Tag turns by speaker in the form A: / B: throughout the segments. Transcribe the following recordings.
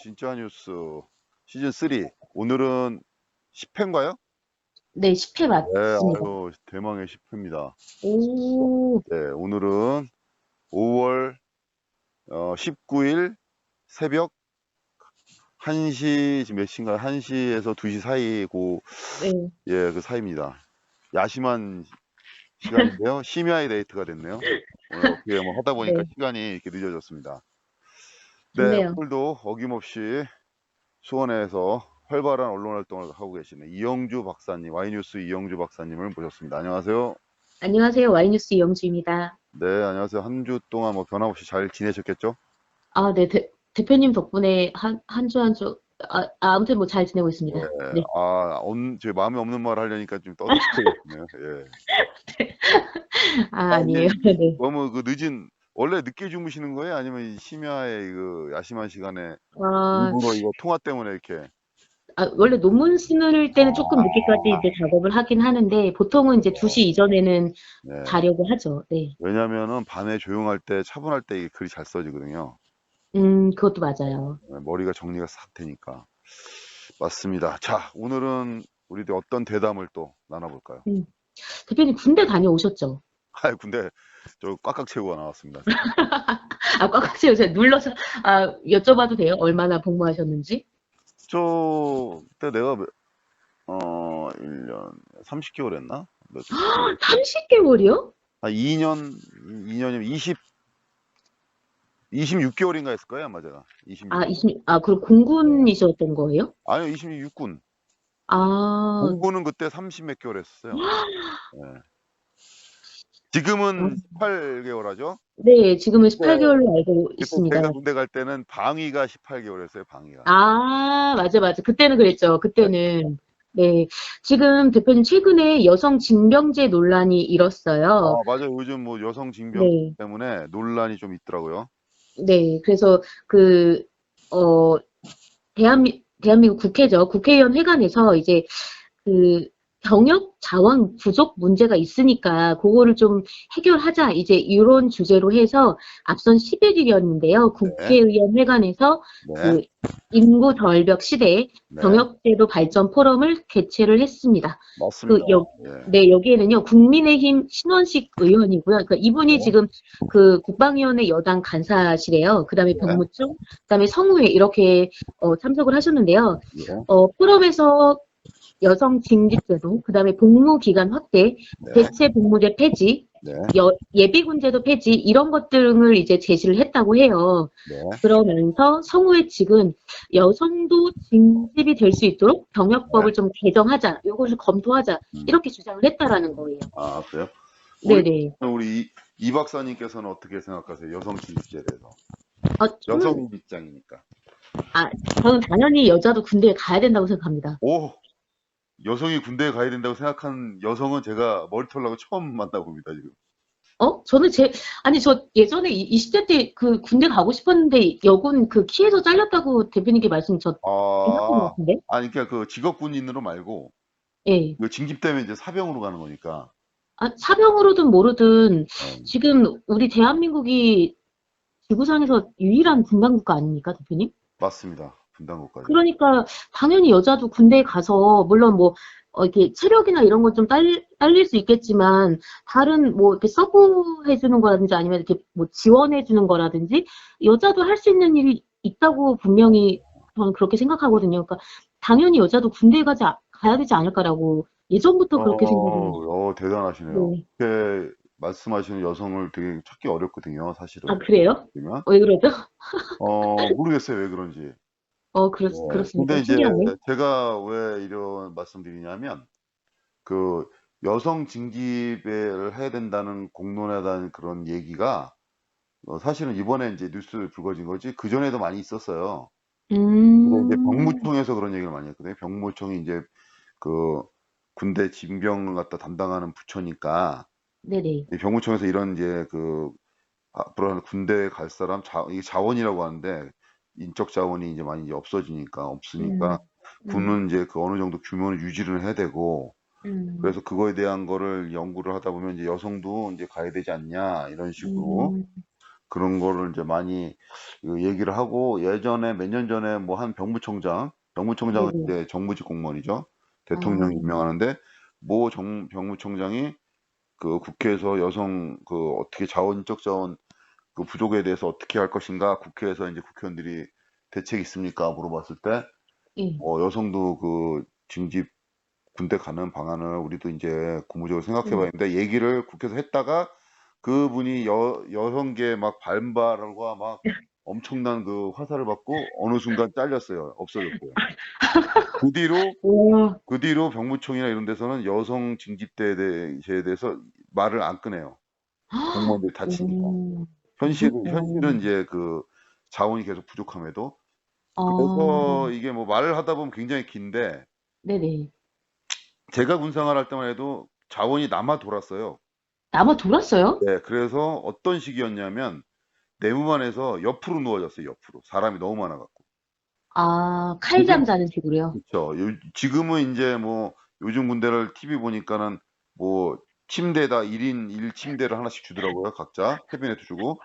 A: 진짜 뉴스 시즌 3. 오늘은 10회인가요?
B: 네, 10회
A: 네,
B: 맞습니다.
A: 아유, 대망의 10회입니다.
B: 오,
A: 네, 오늘은 5월 19일 새벽 1시, 지금 몇 시인가요? 1시에서 2시 사이고,
B: 네,
A: 예, 그 사이입니다. 야심한 시간인데요. 심야의 데이트가 됐네요. 오늘 어떻게 뭐 하다 보니까
B: 네,
A: 시간이 이렇게 늦어졌습니다. 네,
B: 좋네요.
A: 오늘도 어김없이 수원에서 활발한 언론 활동을 하고 계시는 이영주 박사님, 와이뉴스 이영주 박사님을 모셨습니다. 안녕하세요.
B: 안녕하세요. 와이뉴스 이영주입니다.
A: 네, 안녕하세요. 한 주 동안 뭐 변함없이 잘 지내셨겠죠?
B: 아, 네, 대표님 덕분에 한 주 한 주, 아무튼 뭐 잘 지내고
A: 예,
B: 있습니다. 네.
A: 제 마음에 없는 말 하려니까 좀 떠들어야겠네요. 예. 아,
B: 아니에요.
A: 이게
B: 네.
A: 너무 그 원래 늦게 주무시는 거예요? 아니면 이 심야에 그 야심한 시간에
B: 아,
A: 일부러 이거 통화 때문에 이렇게?
B: 원래 논문 쓰는 때는 조금 늦게까지
A: 아,
B: 이제 작업을 하긴 하는데, 보통은 이제 2시 이전에는
A: 네.
B: 자려고 하죠. 네.
A: 왜냐면은 밤에 조용할 때, 차분할 때 이 글이 잘 써지거든요.
B: 그것도 맞아요.
A: 네, 머리가 정리가 싹 되니까. 맞습니다. 자, 오늘은 우리들 어떤 대담을 또 나눠볼까요?
B: 음, 대표님 군대 다녀오셨죠?
A: 아, 근데 저 꽉꽉 채우고 나왔습니다.
B: 꽉꽉 채워 제가 눌러서, 여쭤봐도 돼요? 얼마나 복무하셨는지?
A: 그때 내가 1년 30개월 했나? 몇
B: 30개월이요?
A: 2년이면 26개월인가 했을 거예요, 아마 제가. 26개월.
B: 그럼 공군이셨던 거예요?
A: 아니요, 26군.
B: 아,
A: 공군은 그때 30 몇 개월 했었어요. 예. 지금은 18개월 하죠?
B: 네, 지금은
A: 네.
B: 18개월로 알고
A: 그때
B: 있습니다.
A: 제가 군대 갈 때는 방위가 18개월이었어요, 방위가.
B: 맞아, 맞아. 그때는 그랬죠.
A: 네.
B: 그때는. 네. 지금 대표님 최근에 여성 징병제 논란이 일었어요.
A: 맞아요. 요즘 뭐 여성 징병
B: 네.
A: 때문에 논란이 좀 있더라고요.
B: 네. 그래서 어, 대한민국 국회죠. 국회의원 회관에서 이제 그 병역 자원 부족 문제가 있으니까 그거를 좀 해결하자 이제 이런 주제로 해서 앞선 10일이었는데요.
A: 네.
B: 국회의원 회관에서
A: 네.
B: 그 인구 절벽 시대에
A: 네.
B: 병역제도 발전 포럼을 개최를 했습니다.
A: 맞습니다. 예.
B: 네, 여기에는요, 국민의힘 신원식 의원이고요. 그러니까 이분이
A: 네.
B: 지금 그 국방위원회 여당 간사시래요. 그 다음에
A: 네.
B: 병무청, 그 다음에 성우회 이렇게 참석을 하셨는데요.
A: 예.
B: 포럼에서 여성 징집제도, 그다음에 복무 기간 확대,
A: 네.
B: 대체 복무제 폐지,
A: 네.
B: 예비군제도 폐지 이런 것 등을 이제 제시를 했다고 해요.
A: 네.
B: 그러면서 성우회 측은 여성도 징집이 될 수 있도록
A: 네.
B: 병역법을 좀 개정하자, 요것을 검토하자
A: 음.
B: 이렇게 주장을 했다라는 거예요.
A: 그래요? 우리
B: 네네.
A: 이 박사님께서는 어떻게 생각하세요? 여성 진입제에 대해서.
B: 저는
A: 여성 입장이니까.
B: 저는 당연히 여자도 군대에 가야 된다고 생각합니다.
A: 오, 여성이 군대에 가야 된다고 생각한 여성은 제가 머리 털라고 처음 만나봅니다, 지금.
B: 저는 저 예전에 20대 때 그 군대 가고 싶었는데 여군 그 키에서 잘렸다고 대표님께 말씀 저 드렸던 것 같은데?
A: 그러니까 그 직업 군인으로 말고,
B: 예.
A: 그 징집되면 이제 사병으로 가는 거니까.
B: 사병으로든 뭐로든
A: 어,
B: 지금 우리 대한민국이 지구상에서 유일한 분단 국가 아닙니까, 대표님?
A: 맞습니다. 분당국가죠.
B: 그러니까 당연히 여자도 군대에 가서 물론 뭐 이렇게 체력이나 이런 건 좀 딸릴 수 있겠지만 다른 뭐 이렇게 서브해 주는 거라든지 아니면 이렇게 뭐 지원해 주는 거라든지 여자도 할 수 있는 일이 있다고 분명히 저는 그렇게 생각하거든요. 그러니까 당연히 여자도 군대에 가야 되지 않을까라고 예전부터 그렇게 생각을
A: 대단하시네요.
B: 네.
A: 그렇게 말씀하시는 여성을 되게 찾기 어렵거든요, 사실은.
B: 그래요?
A: 그러면,
B: 왜 그러죠?
A: 모르겠어요, 왜 그런지.
B: 그렇습니까?
A: 근데 이제
B: 신기하네.
A: 제가 왜 이런 말씀드리냐면, 그 여성 징집을 해야 된다는 공론에 대한 그런 얘기가 사실은 이번에 이제 뉴스 불거진 거지, 그전에도 많이 있었어요. 근데 이제
B: 음,
A: 병무청에서 그런 얘기를 많이 했거든요. 병무청이 이제 그 군대 징병을 갖다 담당하는 부처니까,
B: 네네.
A: 이 병무청에서 이런 이제 앞으로 군대에 갈 사람 이게 자원이라고 하는데, 인적 자원이 이제 많이 이제 없으니까
B: 음, 음,
A: 군은 이제 그 어느 정도 규모는 유지를 해야 되고,
B: 음,
A: 그래서 그거에 대한 거를 연구를 하다 보면 이제 여성도 이제 가야 되지 않냐 이런 식으로
B: 음.
A: 그런 거를 이제 많이 얘기를 하고 예전에 몇 년 전에 뭐 한 병무청장은
B: 네네.
A: 이제 정부직 공무원이죠. 대통령이
B: 아,
A: 임명하는데 병무청장이 그 국회에서 여성 그 어떻게 자원적 자원 그 부족에 대해서 어떻게 할 것인가 국회에서 이제 국회의원들이 대책이 있습니까? 물어봤을 때
B: 예.
A: 여성도 그 징집 군대 가는 방안을 우리도 이제 고무적으로 생각해
B: 음.
A: 봤는데 얘기를 국회에서 했다가 그분이 여성계 막 반발과 막 엄청난 그 화살을 받고 어느 순간 잘렸어요. 없어졌고요. 그 뒤로
B: 우와.
A: 그 뒤로 병무청이나 이런 데서는 여성 징집대에 대해서 말을 안 꺼내요. 공무원들이 다치니까.
B: 오.
A: 현실은
B: 오.
A: 이제 그 자원이 계속 부족함에도
B: 아,
A: 그래서 이게 뭐 말을 하다 보면 굉장히 긴데
B: 네네.
A: 제가 군 생활할 때만 해도 자원이 남아 돌았어요.
B: 남아 돌았어요?
A: 네, 그래서 어떤 시기였냐면 내무반에서 옆으로 누워졌어요. 옆으로 사람이 너무 많아갖고.
B: 아,
A: 지금
B: 칼잠 자는 식으로요?
A: 그렇죠. 지금은 이제 뭐 요즘 군대를 TV 보니까는 뭐 침대에다 1인 1침대를 하나씩 주더라고요. 각자 캐비넷도 주고.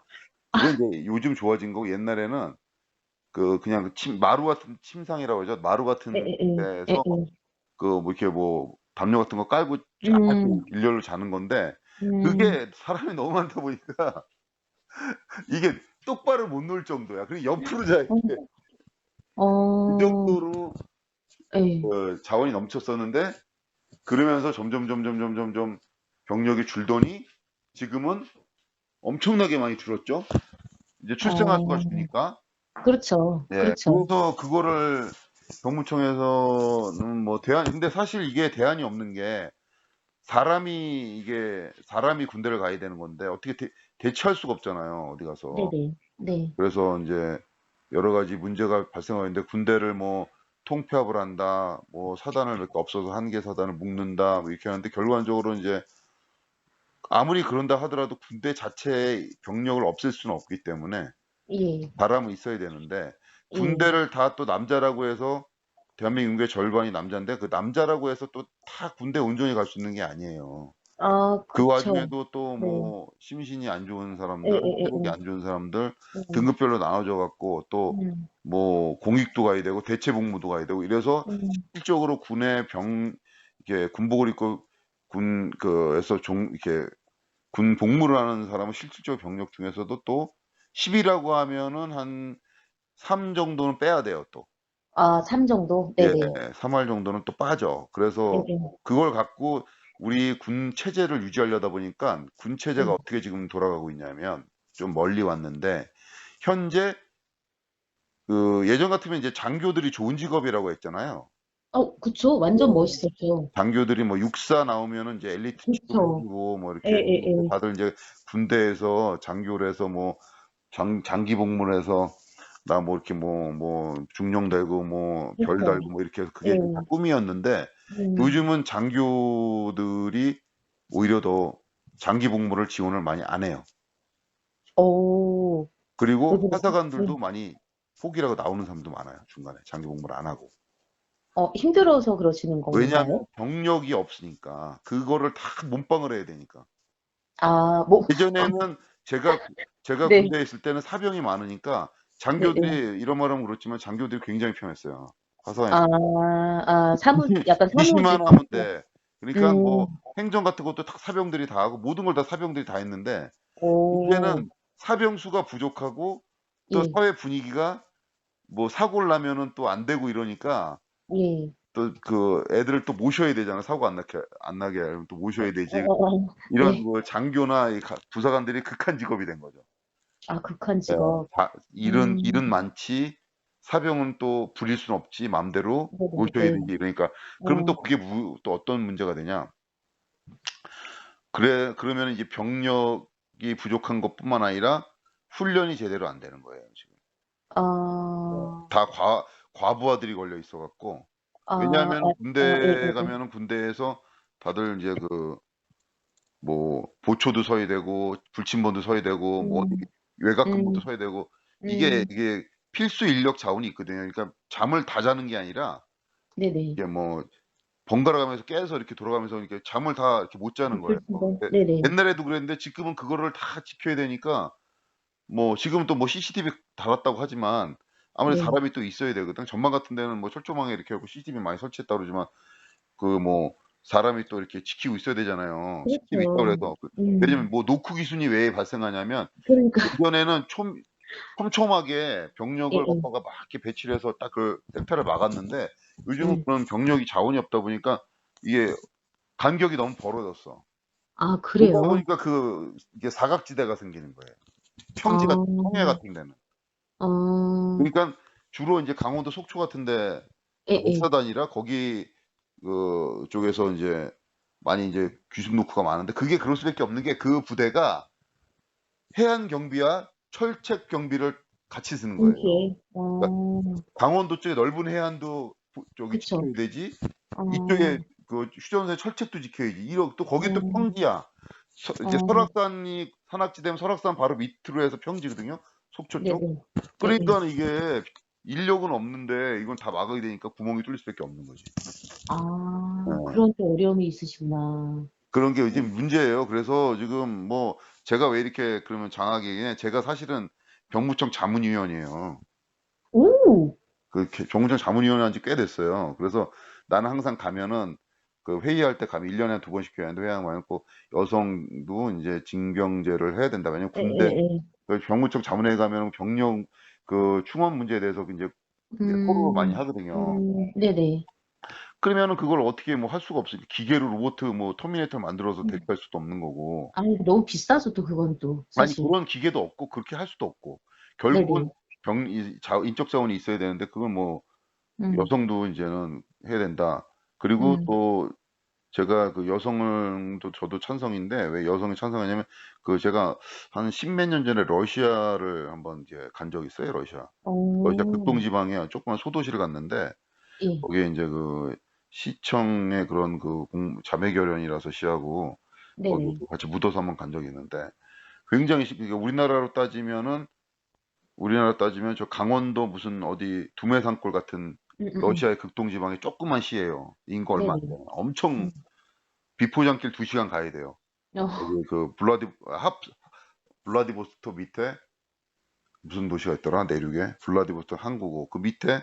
A: 그건 이제 요즘 좋아진 거고 옛날에는 그냥 마루 같은 침상이라고 하죠. 마루 같은
B: 에에에.
A: 데서
B: 에에.
A: 그 뭐 이렇게 뭐 담요 같은 거 깔고 쫙
B: 음.
A: 일렬로 자는 건데
B: 음.
A: 그게 사람이 너무 많다 보니까 이게 똑바로 못 놀 정도야. 그리고 옆으로 자야 돼.
B: 어.
A: 그
B: 어.
A: 정도로
B: 예.
A: 자원이 넘쳤었는데 그러면서 점점 병력이 줄더니 지금은 엄청나게 많이 줄었죠. 이제 출생아 수가
B: 어.
A: 주니까.
B: 그렇죠.
A: 예.
B: 그렇죠.
A: 그래서 그거를 병무청에서는 뭐 근데 사실 이게 대안이 없는 게 사람이 군대를 가야 되는 건데 어떻게 대처할 수가 없잖아요. 어디 가서.
B: 네네. 네.
A: 그래서 이제 여러 가지 문제가 발생하는데 군대를 뭐 통폐합을 한다, 뭐 사단을 몇 개 없어서 한 개 사단을 묶는다, 뭐 이렇게 하는데 결과적으로 이제 아무리 그런다 하더라도 군대 자체의 병력을 없앨 수는 없기 때문에
B: 예.
A: 사람은 있어야 되는데
B: 예.
A: 군대를 다 또 남자라고 해서 대한민국 인구의 절반이 남자인데 그 남자라고 해서 또 다 군대 온전히 갈 수 있는 게 아니에요.
B: 아,
A: 그
B: 그쵸.
A: 와중에도 또
B: 네.
A: 뭐 심신이 안 좋은 사람들, 회복이
B: 에에에에.
A: 안 좋은 사람들
B: 음.
A: 등급별로 나눠져 갖고 또
B: 음.
A: 뭐 공익도 가야 되고 대체 복무도 가야 되고 이래서
B: 음.
A: 실질적으로 이렇게 군복을 입고 에서 이렇게 군 복무를 하는 사람은 실질적 병력 중에서도 또 10이라고 하면은 한 3 정도는 빼야 돼요, 또.
B: 아, 3 정도?
A: 예.
B: 네네.
A: 3할 정도는 또 빠져. 그래서
B: 예예.
A: 그걸 갖고 우리 군 체제를 유지하려다 보니까 군 체제가
B: 예.
A: 어떻게 지금 돌아가고 있냐면 좀 멀리 왔는데 현재 예전 같으면 이제 장교들이 좋은 직업이라고 했잖아요.
B: 그쵸.
A: 네.
B: 완전 멋있었죠.
A: 장교들이 뭐 육사 나오면은 이제 엘리트 취급을 해
B: 그쵸.
A: 주고 뭐 이렇게 했는데
B: 예예예.
A: 다들 이제 군대에서 장교를 해서 뭐 장기 복무를 해서 나 뭐 이렇게 뭐 중령 달고 뭐 별
B: 그쵸.
A: 달고 뭐 이렇게 해서 그게 다
B: 예.
A: 꿈이었는데
B: 음.
A: 요즘은 장교들이 오히려 더 장기 복무를 지원을 많이 안 해요.
B: 어. 왜
A: 그리고
B: 그러지? 네.
A: 하사관들도 많이 포기를 하고 나오는 사람도 많아요. 중간에 장기 복무를 안 하고.
B: 힘들어서 그러시는
A: 왜냐하면
B: 건가요?
A: 병력이 없으니까. 그거를 다 몸빵을 해야 되니까.
B: 아, 뭐
A: 예전에는 제가 제가
B: 네.
A: 군대에 있을 때는 사병이 많으니까
B: 네네.
A: 장교들이 이런 말하면 그렇지만 장교들이 굉장히 편했어요.
B: 아,
A: 하사관에서.
B: 약간
A: 지시만 하면
B: 사무직이요.
A: 돼. 그러니까
B: 음.
A: 뭐 행정 같은 것도 다 사병들이 다 하고 모든 걸 다 사병들이 다 했는데
B: 오.
A: 이제는 사병 수가 부족하고 또
B: 예.
A: 사회 분위기가 뭐 사고를 나면은 또 안 되고 이러니까
B: 예.
A: 또 애들을 또 모셔야 되잖아. 사고 안 나게 하려면 또 모셔야 되지.
B: 어어어.
A: 이런
B: 네.
A: 장교나 이 부사관들이 극한 직업이 된 거죠.
B: 아, 극한
A: 예.
B: 직업.
A: 일은
B: 음.
A: 많지 사병은 또 부릴 순 없지 맘대로
B: 네네.
A: 모셔야
B: 네.
A: 되지 이러니까 그러면 또
B: 어.
A: 그게 또 어떤 문제가 되냐. 그러면은 이제 병력이 부족한 것뿐만 아니라 훈련이 제대로 안 되는 거예요, 지금.
B: 아.
A: 다 과부하들이 걸려 있어 갖고. 왜냐하면 군대
B: 예예예.
A: 가면은 군대에서 다들 이제 뭐 보초도 서야 되고 불침번도 서야 되고 뭐 어디
B: 음.
A: 외곽 근무도
B: 음.
A: 서야 되고
B: 음.
A: 이게 필수 인력 자원이 있거든요. 그러니까 잠을 다 자는 게 아니라
B: 네네.
A: 이게 뭐 번갈아 가면서 깨서 이렇게 돌아가면서 이렇게 잠을 다 이렇게 못 자는 거예요.
B: 불침번.
A: 예.
B: 네네.
A: 옛날에도 그랬는데 지금은 그거를 다 지켜야 되니까 뭐 지금은 또 뭐 CCTV 달았다고 하지만 아무래도
B: 네.
A: 사람이 또 있어야 되거든. 전망 같은 데는 뭐 철조망에 이렇게 하고 CCTV 많이 설치했다 그러지만 그 뭐 사람이 또 이렇게 지키고 있어야 되잖아요. CCTV 있다고
B: 그렇죠.
A: 그래서 왜냐면
B: 음.
A: 뭐 노크 기순이 왜 발생하냐면
B: 그러니까.
A: 예전에는 촘촘하게 병력을
B: 예예.
A: 갖다가 막 이렇게 배치를 해서 딱 그 섹터를 막았는데 요즘은
B: 음.
A: 그런 병력이 자원이 없다 보니까 이게 간격이 너무 벌어졌어.
B: 아,
A: 그러다
B: 그래요?
A: 보니까 이게 사각지대가 생기는 거예요. 평지가 평야
B: 아.
A: 같은 데는.
B: 아.
A: 그러니깐 주로 인제 강원도 속초 같은 데
B: 예예.
A: 목사단이라 거기 쪽에서 인제 많이 인제 귀순 노크가 많은데 그게 그럴 수밖에 없는 게 그 부대가 해안 경비와 철책 경비를 같이 쓰는 거예요.
B: 동시에.
A: 그러니까
B: 어.
A: 강원도 쪽에 넓은 해안도 저기
B: 그쵸.
A: 지켜야 되지 이쪽에
B: 어.
A: 그 휴전선의 철책도 지켜야지. 또 거긴 또
B: 음.
A: 평지야. 이제
B: 어.
A: 설악산이 산악지대면 설악산 바로 밑으로 해서 평지거든요, 속초 쪽.
B: 네네. 예예.
A: 그러니까는 이게 인력은 없는데 이건 다 막아야 되니까 구멍이 뚫릴 수밖에 없는 거지.
B: 아,
A: 예.
B: 그런 또 어려움이 있으시구나.
A: 그런 게
B: 음.
A: 요즘 문제예요. 그래서 지금 뭐 제가 왜 이렇게 그러면 장하게 얘기해 제가 사실은 병무청 자문위원이에요.
B: 오!
A: 병무청 자문위원 한 지 꽤 됐어요. 그래서 나는 항상 가면은 그 회의할 때 가면 1 년에 2 번씩 해야 하는데 회의하는 거 많고 여성도 인제 징병제를 해야 된다. 왜냐면 군대
B: 예예예.
A: 병무청 자문회에 가면은 병력 충원 문제에 대해서 인제 토론을 많이
B: 음.
A: 하거든요.
B: 네네.
A: 그러면은 그걸 어떻게 뭐 할 수가 없으니까 기계로 로보트 뭐 터미네이터 만들어서
B: 음.
A: 대체할 수도 없는 거고.
B: 아니, 너무 비싸죠, 또 그건 또
A: 아니
B: 사실.
A: 그런 기계도 없고 그렇게 할 수도 없고. 결국은
B: 네네.
A: 인적 자원이 있어야 되는데 그건 뭐
B: 음.
A: 여성도 인제는 해야 된다. 그리고
B: 음.
A: 또 제가 그 여성을 저도 찬성인데 왜 여성을 찬성하냐면 제가 한 십몇 년 전에 러시아를 한번 이제 간 적이 있어요, 러시아. 러시아 극동
B: 어.
A: 지방에 조그만 소도시를 갔는데
B: 예.
A: 거기에 인제 시청의 그런 자매 결연이라서 시하고
B: 네네.
A: 거기도 같이 묻어서 한번 간 적이 있는데 굉장히 그러니까 우리나라로 따지면 저 강원도 무슨 어디 두메산골 같은 러시아의 극동 지방의 조그만 시예요. 인구 얼마 안
B: 네네.
A: 되는. 엄청
B: 음.
A: 비포장길 2 시간 가야 돼요. 거기
B: 어.
A: 블라디보스토크 밑에 무슨 도시가 있더라 내륙에. 블라디보스토크 항구고 그 밑에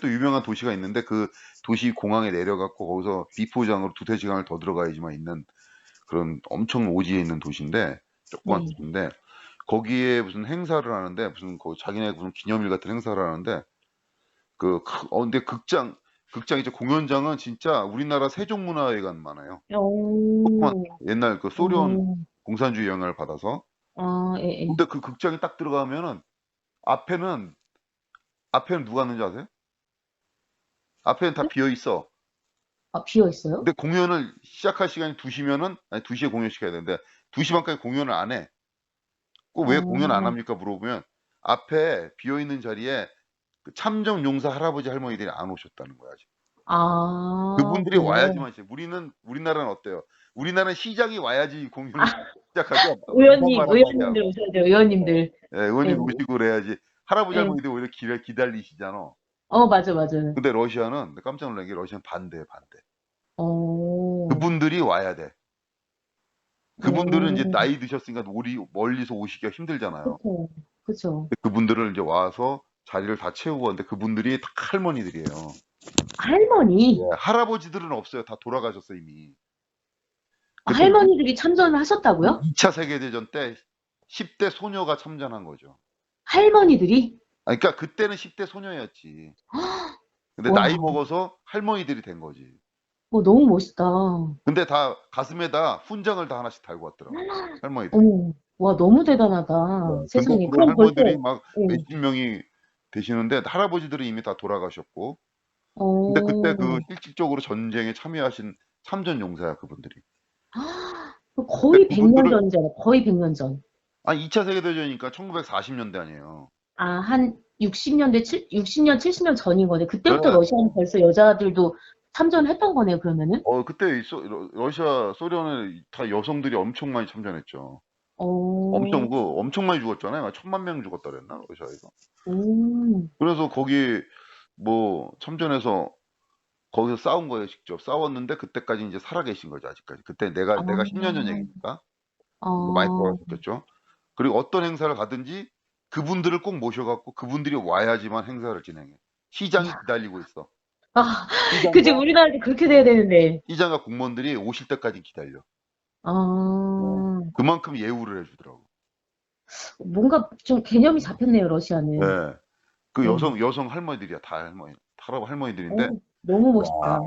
A: 또 유명한 도시가 있는데 그 도시 공항에 내려 갖고 거기서 비포장으로 2-3 시간을 더 들어가야지만 있는 그런 엄청 오지에 있는 도시인데 조그만
B: 네.
A: 도시인데 거기에 무슨 행사를 하는데 무슨 자기네 무슨 기념일 같은 행사를 하는데 근데 극장이죠. 공연장은 진짜 우리나라 세종문화회관만 해요. 조그만
B: 어.
A: 옛날 소련
B: 어.
A: 공산주의 영향을 받아서.
B: 아, 예예.
A: 근데 그 극장에 딱 들어가면은 앞에는 앞에는 누가 있는지 아세요? 앞에는 다
B: 네?
A: 비어 있어.
B: 아, 비어 있어요?
A: 근데 공연을 시작할 시간이 2 시면은 아니 2 시에 공연 시작해야 되는데 2시 반까지 공연을 안 해. 왜 공연 안
B: 어.
A: 합니까?" 물어보면 앞에 비어 있는 자리에 참전 용사 할아버지 할머니들이 안 오셨다는 거야 아직.
B: 아,
A: 그분들이
B: 그래요?
A: 와야지만 우리나라는 어때요? 우리나라는 시장이 와야지 공연을
B: 아,
A: 시작하죠.
B: 의원님,
A: 인사말한 마디
B: 의원님들
A: 하고.
B: 오셔야 돼요, 의원님들.
A: 예. 의원님
B: 예.
A: 오시고 그래야지 할아버지
B: 예.
A: 할머니들 오히려 길에 기다리시잖아.
B: 맞아, 맞아요.
A: 근데 러시아는 깜짝 놀란 게 러시아는 반대예요, 반대.
B: 어.
A: 그분들이 와야 돼. 그분들은 인제
B: 어.
A: 나이 드셨으니까 멀리서 오시기가 힘들잖아요.
B: 그쵸. 그쵸.
A: 근데 그분들을 인제 와서 자리를 다 채우고 하는데 그분들이 다 할머니들이에요. 예.
B: 할머니?
A: 할아버지들은 없어요. 다 돌아가셨어 이미.
B: 아,
A: 그때
B: 할머니들이 참전을 하셨다고요?
A: 2차 세계대전 때 10대 소녀가 참전한 거죠.
B: 할머니들이?
A: 그러니까 그때는 10대 소녀였지. 근데 나이
B: 와.
A: 먹어서 할머니들이 된 거지.
B: 너무 멋있다.
A: 근데 다 가슴에다 훈장을 다 하나씩 달고 왔더라고, 할머니들이.
B: 어머. 와, 너무
A: 네.
B: 대단하다.
A: 근데
B: 세상에.
A: 그런
B: 그럼 벌써.
A: 할머니들이 막
B: 예.
A: 몇십 명이 되시는데 할아버지들은 이미 다 돌아가셨고 근데 그때
B: 어.
A: 실질적으로 전쟁에 참여하신 참전 용사야 그분들이. 근데
B: 거의 100년
A: 그분들을
B: 전이잖아. 거의 100년 전.
A: 2차 세계대전이니까 1940 년대 아니에요.
B: 아, 한 60년, 70년 전인 거네. 그때부터
A: 예.
B: 러시아는 벌써 여자들도 참전했던 거네요, 그러면은?
A: 그때 이 소 러 러시아 소련은 다 여성들이 엄청 많이 참전했죠.
B: 어.
A: 엄청 많이 죽었잖아요. 1,000만 명 죽었다 그랬나 러시아에서.
B: 음.
A: 그래서 거기 뭐 참전해서 거기서 싸운 거예요 직접. 싸웠는데 그때까지 인제 살아 계신 거죠 아직까지. 그때 내가
B: 아.
A: 10년 전 얘기니까. 뭐 많이
B: 아.
A: 돌아가셨겠죠. 그리고 어떤 행사를 가든지 그분들을 꼭 모셔갖고 그분들이 와야지만 행사를 진행해. 시장이
B: 이야.
A: 기다리고 있어.
B: 아, 그치,
A: 시장과
B: 우리나라도 그렇게 돼야 되는데.
A: 시장과 공무원들이 오실 때까지 기다려.
B: 어,
A: 그만큼 예우를 해주더라고.
B: 뭔가 좀 개념이 잡혔네요, 러시아는.
A: 네. 그
B: 네.
A: 여성 할머니들이야. 다 할머니들인데,
B: 어, 너무
A: 와.
B: 멋있다.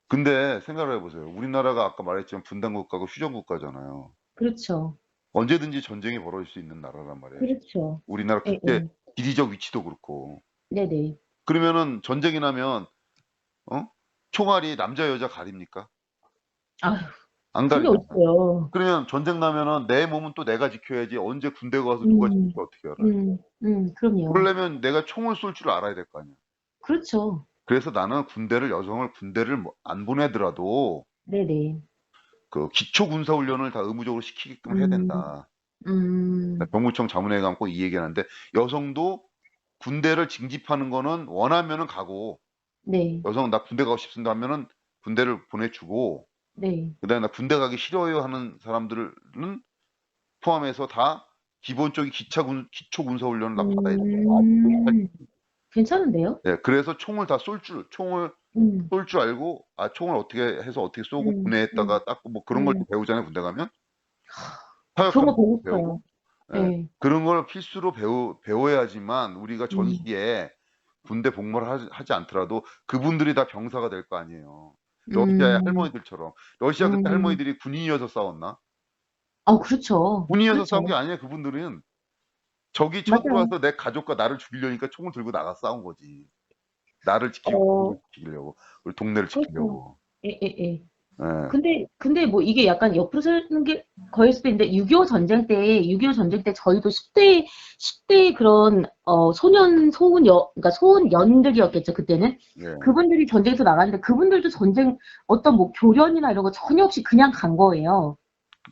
A: 근데 생각을 해보세요. 우리나라가 아까 말했지만 분단국가고 휴전국가잖아요.
B: 그렇죠.
A: 언제든지 전쟁이 벌어질 수 있는 나라란 말이에요.
B: 그렇죠.
A: 우리나라
B: 예,
A: 국제
B: 예.
A: 지리적 위치도 그렇고.
B: 네네.
A: 그러면은 전쟁이 나면 어? 총알이 남자 여자 가립니까?
B: 아휴,
A: 안
B: 그게
A: 가리잖아요.
B: 어딨어요.
A: 그러면 전쟁 나면은 내 몸은 또 내가 지켜야지 언제 군대 가서 누가
B: 음,
A: 지킬지 어떻게 알아요?
B: 그럼요.
A: 그러려면 내가 총을 쏠 줄 알아야 될 거 아니야.
B: 그렇죠.
A: 그래서 나는 여성을 군대를 안 보내더라도
B: 네네.
A: 그 기초 군사 훈련을 다 의무적으로 시키게끔 해야
B: 음,
A: 된다.
B: 음,
A: 병무청 자문회 감고 이 얘기하는데 여성도 군대를 징집하는 거는 원하면은 가고
B: 네,
A: 여성 나 군대 가고 싶습니다 하면은 군대를 보내주고
B: 네.
A: 그다음에 나 군대 가기 싫어요 하는 사람들은 포함해서 다 기본적인 기초 군사 훈련을 다 받아야 된다.
B: 음, 괜찮은데요?
A: 네, 그래서 총을
B: 음,
A: 쏠 줄 알고 총을 어떻게 해서 어떻게 쏘고
B: 음, 음,
A: 군에다가 딱 뭐 그런 걸
B: 음.
A: 배우잖아요. 군대 가면
B: 그런 거
A: 사격하는
B: 보고
A: 것도 배우고
B: 싶어요.
A: 예,
B: 네.
A: 그런 걸 필수로 배워야지만 우리가
B: 음,
A: 전시에 군대 복무를 하지 않더라도 그분들이 다 병사가 될 거 아니에요. 러시아의
B: 음,
A: 할머니들처럼. 러시아 그때
B: 음.
A: 할머니들이 군인이어서 싸웠나?
B: 그렇죠.
A: 군인이어서 싸운 게
B: 그렇죠.
A: 아니에요. 그분들은 적이
B: 맞아요.
A: 쳐들어와서 내 가족과 나를 죽이려니까 총을 들고 나가 싸운 거지. 나를 지키고
B: 어,
A: 가족을 지키려고 우리 동네를
B: 그렇죠.
A: 지키려고.
B: 예, 예, 예.
A: 예.
B: 근데 뭐 이게 약간 옆으로 서는 게 거일 수도 있는데 6.25 전쟁 때 저희도 10대 그런 그러니까 소년들이었겠죠, 그때는.
A: 예.
B: 그분들이 전쟁에서 나갔는데 그분들도 전쟁 어떤 뭐 교련이나 이런 거 전혀 없이 그냥 간 거예요.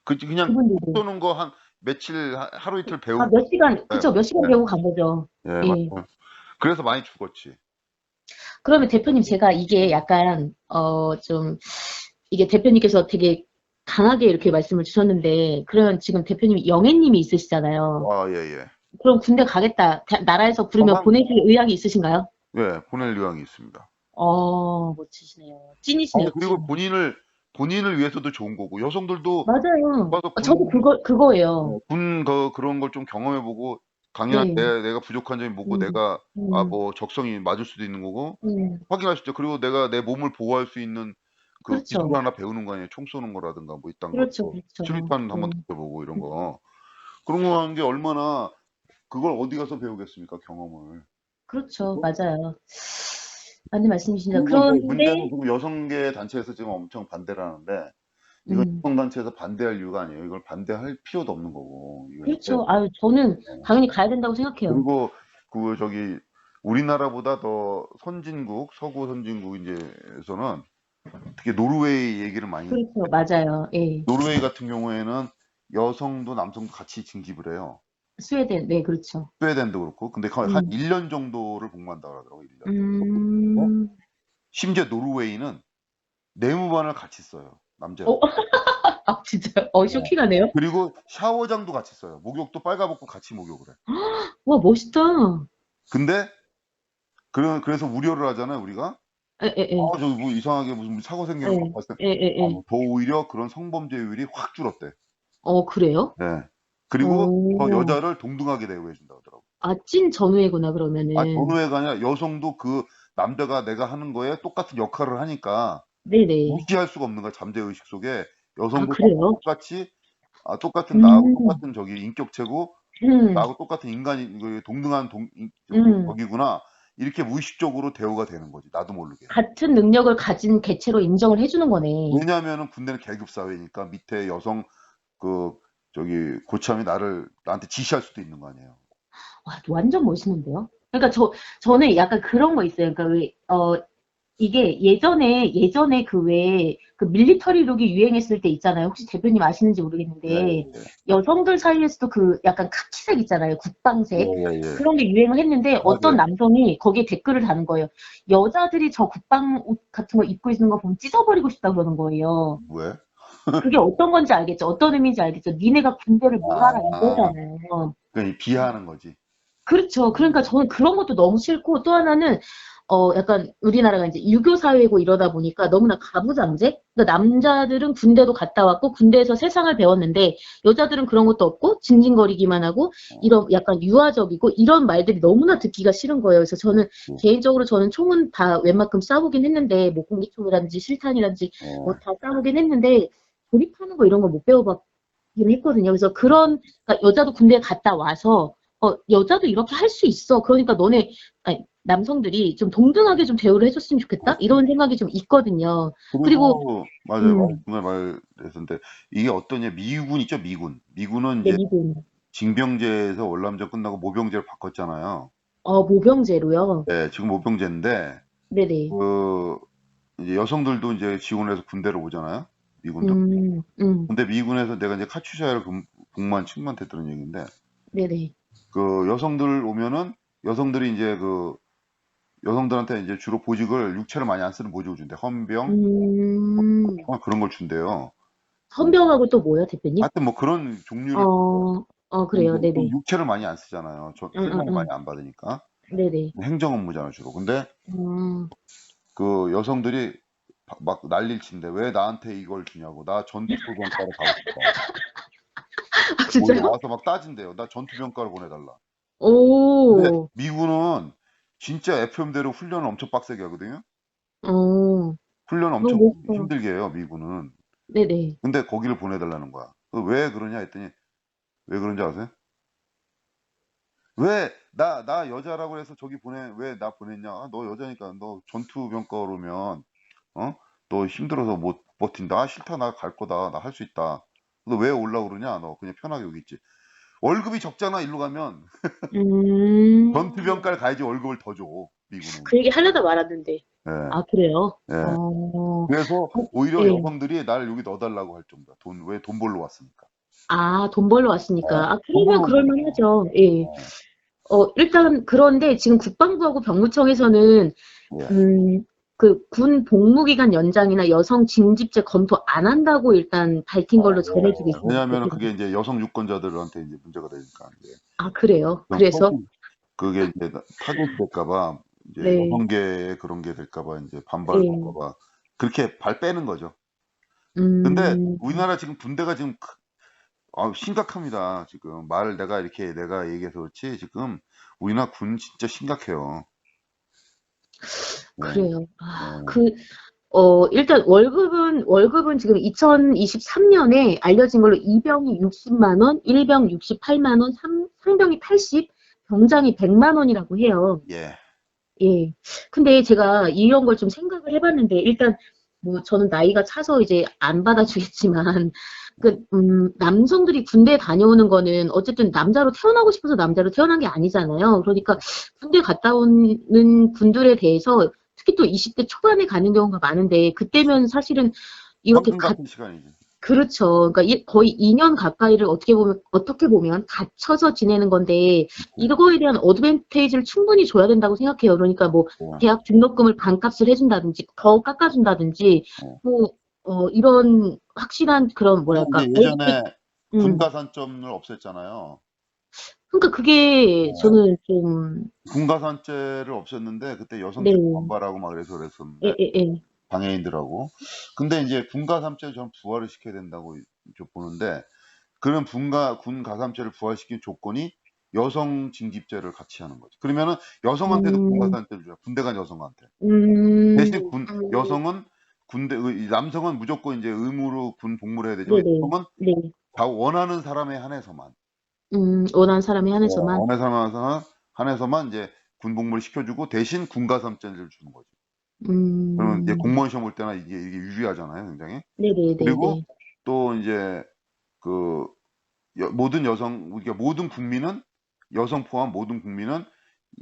A: 그냥 총
B: 그분들도.
A: 쏘는 거 한 며칠 하루 이틀
B: 아,
A: 배우고
B: 몇 시간,
A: 예.
B: 그쵸, 몇 시간
A: 예.
B: 배우고 간 거죠.
A: 예,
B: 예.
A: 맞아요. 그래서 많이 죽었지.
B: 그러면 대표님 제가 이게 약간 좀 이게 대표님께서 되게 강하게 이렇게 말씀을 주셨는데 그러면 지금 대표님이 영애님이 있으시잖아요.
A: 예, 예.
B: 그럼 군대 가겠다. 나라에서 부르면
A: 저만
B: 보내실 의향이 있으신가요?
A: 예, 보낼 의향이 있습니다.
B: 멋지시네요. 찐이시네요,
A: 그리고
B: 찐.
A: 본인을 위해서도 좋은 거고 여성들도
B: 맞아요.
A: 와서
B: 저도 그거예요.
A: 그런 걸 좀 경험해 보고 강연
B: 네.
A: 내가 부족한 점이 뭐고
B: 음,
A: 내가
B: 음,
A: 뭐 적성이 맞을 수도 있는 거고
B: 음.
A: 확인할 수 있죠. 그리고 내가 내 몸을 보호할 수 있는 그 기술을
B: 그렇죠.
A: 하나 배우는 거 아니에요. 총 쏘는 거라든가 뭐 이딴
B: 그렇죠,
A: 것도
B: 그렇죠.
A: 수류탄 한번 던져보고 이런 거 그런 거 하는 게 얼마나 그걸 어디 가서 배우겠습니까 경험을.
B: 그렇죠.
A: 그죠?
B: 맞아요. 맞는 말씀이십니다.
A: 그리고 이제 문제는
B: 그런데,
A: 지금 여성계 단체에서 지금 엄청 반대를 하는데 이건
B: 음,
A: 여성단체에서 반대할 이유가 아니에요. 이걸 반대할 필요도 없는 거고. 이거 이제
B: 그렇죠. 아유, 저는 당연히 가야 된다고 생각해요.
A: 그리고 우리나라보다 더 서구 선진국 이제에서는 특히 노르웨이 얘기를 많이
B: 그렇죠. 맞아요. 예.
A: 노르웨이 같은 경우에는 여성도 남성도 같이 징집을 해요.
B: 스웨덴, 네, 그렇죠.
A: 스웨덴도 그렇고. 근데 거의 한
B: 음,
A: 1년 정도를 복무한다 그러더라고요. 1년. 어?
B: 음,
A: 심지어 노르웨이는 내무반을 같이 써요. 남자랑.
B: 어, 진짜요?
A: 네.
B: 쇼킹하네요.
A: 그리고 샤워장도 같이 써요. 목욕도 빨가벗고 같이 목욕을 해.
B: 와, 멋있다.
A: 근데 그래서 우려를 하잖아요, 우리가.
B: 예, 예, 예.
A: 저기 뭐 이상하게 무슨 사고 생기는 거
B: 예,
A: 봤을 때
B: 예, 예, 예.
A: 더 오히려 그런 성범죄율이 확 줄었대.
B: 그래요?
A: 네. 그리고 더
B: 어,
A: 여자를 동등하게 대우해 준다 그러더라고.
B: 찐 전우회구나, 그러면은.
A: 전우회가 아니라 여성도 그 남자가 내가 하는 거에 똑같은 역할을 하니까
B: 네네.
A: 무시할 수가 없는 거야. 잠재 의식 속에
B: 아,
A: 여성도
B: 그래요?
A: 똑같이 나하고
B: 음,
A: 똑같은 저기 인격체고
B: 음,
A: 나하고 똑같은 인간이 그 동등한
B: 음.
A: 적이구나. 이렇게 무의식적으로 대우가 되는 거지. 나도 모르게.
B: 같은 능력을 가진 개체로 인정을 해주는 거네.
A: 왜냐하면은 군대는 계급 사회니까 밑에 여성 그 고참이 나한테 지시할 수도 있는 거 아니에요.
B: 와, 완전 멋있는데요? 그러니까 저는 약간 그런 거 있어요. 그러니까 이게 예전에 그 왜, 그 밀리터리 룩이 유행했을 때 있잖아요. 혹시 대표님 아시는지
A: 예,
B: 모르겠는데,
A: 예,
B: 여성들 사이에서도 그 약간 카키색 있잖아요.
A: 예,
B: 국방색.
A: 예, 예.
B: 그런 게 유행을 했는데, 어떤
A: 맞아요.
B: 남성이 거기에 댓글을 다는 거예요. 여자들이 저 국방 옷 같은 거 입고 있는 거 보면 찢어버리고 싶다 그러는 거예요.
A: 왜?
B: 그게 어떤 건지 알겠죠? 어떤 의미인지 알겠죠? 니네가 군대를 뭘 알아
A: 아,
B: 이거잖아요.
A: 그러니까 비하하는 거지.
B: 그렇죠. 그러니까 저는 그런 것도 너무 싫고 또 하나는 약간 우리나라가 이제 유교 사회고 이러다 보니까 너무나 가부장제? 그러니까 남자들은 군대도 갔다 왔고 군대에서 세상을 배웠는데 여자들은 그런 것도 없고 징징거리기만 하고
A: 어,
B: 이런 약간 유아적이고 이런 말들이 너무나 듣기가 싫은 거예요. 그래서 저는
A: 그,
B: 개인적으로 저는 총은 다 웬만큼 쏴보긴 했는데 뭐 공기총이라든지 실탄이라든지 뭐
A: 어,
B: 다 쏴보긴 했는데 조립하는 거 이런 거 못 배워봤긴 했거든요. 그래서 그러니까 여자도 군대에 갔다 와서 여자도 이렇게 할 수 있어. 그러니까 너네, 아니, 남성들이 좀 동등하게 좀 대우를 해줬으면 좋겠다?
A: 그렇지.
B: 이런 생각이 좀 있거든요. 그리고,
A: 그리고, 맞아요.
B: 음,
A: 정말 말했었는데, 이게 어떠냐, 미군 있죠, 미군. 미군은
B: 네,
A: 이제
B: 미군.
A: 징병제에서 월남전 끝나고 모병제를 바꿨잖아요.
B: 모병제로요.
A: 네, 지금 모병제인데,
B: 네네.
A: 그, 이제 여성들도 이제 지원해서 군대로 오잖아요. 미군도.
B: 음, 음,
A: 근데 미군에서 내가 이제 카츄샤를 복무한 친구한테 들은 얘기인데,
B: 네네.
A: 그 여성들 오면은 여성들이 이제 그 여성들한테 이제 주로 보직을 육체를 많이 안 쓰는 보직을 준대. 헌병
B: 음,
A: 그런 걸 준대요. 뭐,
B: 헌병하고 또 뭐요, 대표님?
A: 하여튼 뭐 그런 종류를
B: 그래요.
A: 좀
B: 네네.
A: 육체를 많이 안 쓰잖아요.
B: 응, 응,
A: 훈련을 많이
B: 응.
A: 안 받으니까
B: 네네.
A: 행정 업무잖아 주로. 근데
B: 음,
A: 그 여성들이 막 난리를 친대. 왜 나한테 이걸 주냐고. 나 전투병과로 가고 싶다.
B: 아,
A: 거기
B: 진짜요?
A: 와서 막 따진대요. 나 전투병과로 보내달라. 근데
B: 오,
A: 미군은 진짜 FM대로 훈련을 엄청 빡세게 하거든요.
B: 어,
A: 훈련 엄청
B: 너무 멋있어.
A: 힘들게 해요, 미군은.
B: 네네.
A: 근데 거기를 보내달라는 거야. 왜 그러냐 했더니, 왜 그런지 아세요? 왜, 나 여자라고 해서 저기 왜 나 보냈냐? 아, 너 여자니까 너 전투병과로 오면, 어? 너 힘들어서 못 버틴다. 아, 싫다. 나 갈 거다. 나 할 수 있다. 너 왜 올라오고 그러냐? 너 그냥 편하게 여기 있지. 월급이 적잖아, 일로 가면.
B: 음.
A: 전투병과를 가야지 월급을 더 줘, 미군은.
B: 그 얘기 하려다 말았는데.
A: 예,
B: 아, 그래요?
A: 예.
B: 어,
A: 그래서 오히려
B: 예.
A: 여성들이 나를 여기 넣어달라고 할 정도야. 왜 돈 벌러 왔으니까.
B: 아, 돈 벌러
A: 예.
B: 왔으니까. 아,
A: 돈
B: 그러면
A: 벌러 온 거니까.
B: 그럴만하죠. 예.
A: 어,
B: 일단, 그런데 지금 국방부하고 병무청에서는,
A: 예.
B: 음, 군 복무기간 연장이나 여성 징집제 검토 안 한다고 일단 밝힌 걸로 전해지고
A: 예.
B: 있습니다.
A: 왜냐면은
B: 대표님.
A: 그게 이제 여성 유권자들한테 이제 문제가 되니까 이제
B: 아, 그래요?
A: 그럼
B: 그래서?
A: 그게 이제 타겟이 될까 봐 이제
B: 네.
A: 여성계에 그런 게 될까 봐 이제 반발을
B: 예.
A: 할까 봐 그렇게 발 빼는 거죠. 근데
B: 음,
A: 우리나라 지금 군대가 지금 심각합니다. 지금 내가 얘기해서 그렇지 지금 우리나라 군 진짜 심각해요. 네.
B: 그래요.
A: 네.
B: 아, 일단 월급은 지금 2023년에 알려진 걸로 2병이 60만 원, 1병 68만 원, 상병이 80, 병장이 100만 원이라고 해요.
A: 예.
B: 예. 근데 제가 이런 걸 좀 생각을 해봤는데, 일단, 뭐, 저는 나이가 차서 이제 안 받아주겠지만, 남성들이 군대 다녀오는 거는 어쨌든 남자로 태어나고 싶어서 남자로 태어난 게 아니잖아요. 그러니까 군대 갔다 오는 분들에 대해서 특히 또 20대 초반에 가는 경우가 많은데, 그때면 사실은 이렇게
A: 황금 같은 시간이지.
B: 그렇죠. 그러니까 거의 2년 가까이를 어떻게 보면 갇혀서 지내는 건데,
A: 그치.
B: 이거에 대한 어드밴테이지를 충분히 줘야 된다고 생각해요. 그러니까 뭐,
A: 어,
B: 대학 등록금을 반값을 해준다든지, 더 깎아준다든지,
A: 어.
B: 뭐, 이런 확실한 그런,
A: 그래서
B: 뭐랄까,
A: 이제 예전에
B: 음.
A: 군가산점을 없앴잖아요.
B: 그러니까 그게
A: 어.
B: 저는 좀,
A: 군가산죄를 없앴는데 그때
B: 네,
A: 여성들이 반발하고 막
B: 예,
A: 그랬었는데
B: 예, 예.
A: 방해인들하고 근데 이제 군가삼죄를 전 부활을 시켜야 된다고 보는데 그런 군 가삼죄를 부활시킨 조건이 여성 징집제를 같이 하는 거죠. 그러면은 여성한테도
B: 음,
A: 군가삼죄를 줘요. 군대 간 여성한테.
B: 음,
A: 대신 여성은 이 남성은 무조건 이제 의무로 군 복무를 해야 되지만
B: 네네,
A: 여성은
B: 네.
A: 다 원하는 사람에 한해서만
B: 원하는 사람이 한해서만,
A: 원하는 사람에 한해서만 이제 군 복무를 시켜주고 대신 군가삼죄를 주는 거죠. 그러면 이제
B: 음,
A: 공무원 시험 볼 때나 이게 유리하잖아요, 굉장히. 그리고
B: 네네네네.
A: 또 이제 그 모든 우리가 모든 국민은 여성 포함 모든 국민은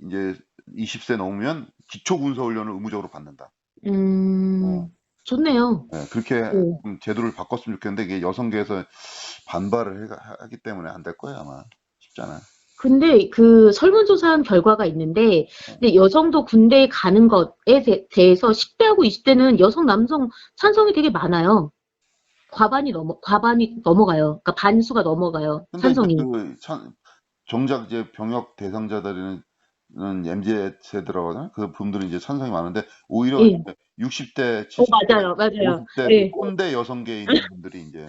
A: 이제 20세 넘으면 기초군사훈련을 의무적으로 받는다. 어,
B: 음, 좋네요.
A: 예, 그렇게
B: 네.
A: 좀 제도를 바꿨으면 좋겠는데 이게 여성계에서 반발을 하기 때문에 안 될 거예요, 아마. 쉽지 않아요.
B: 근데 그 설문조사한 결과가 있는데, 근데 여성도 군대에 가는 것에 대해서 10대하고 20대는 여성, 남성 찬성이 되게 많아요. 과반이 넘어가요. 그러니까 반수가 넘어가요.
A: 근데 이제
B: 찬성이.
A: 정작 이제 병역 대상자들은 MZ 세대라고 하나? 그 분들은 이제 찬성이 많은데 오히려
B: 예.
A: 이제 60대, 70대,
B: 맞아요, 맞아요.
A: 50대 그
B: 예.
A: 꼰대 여성계에 있는 분들이 이제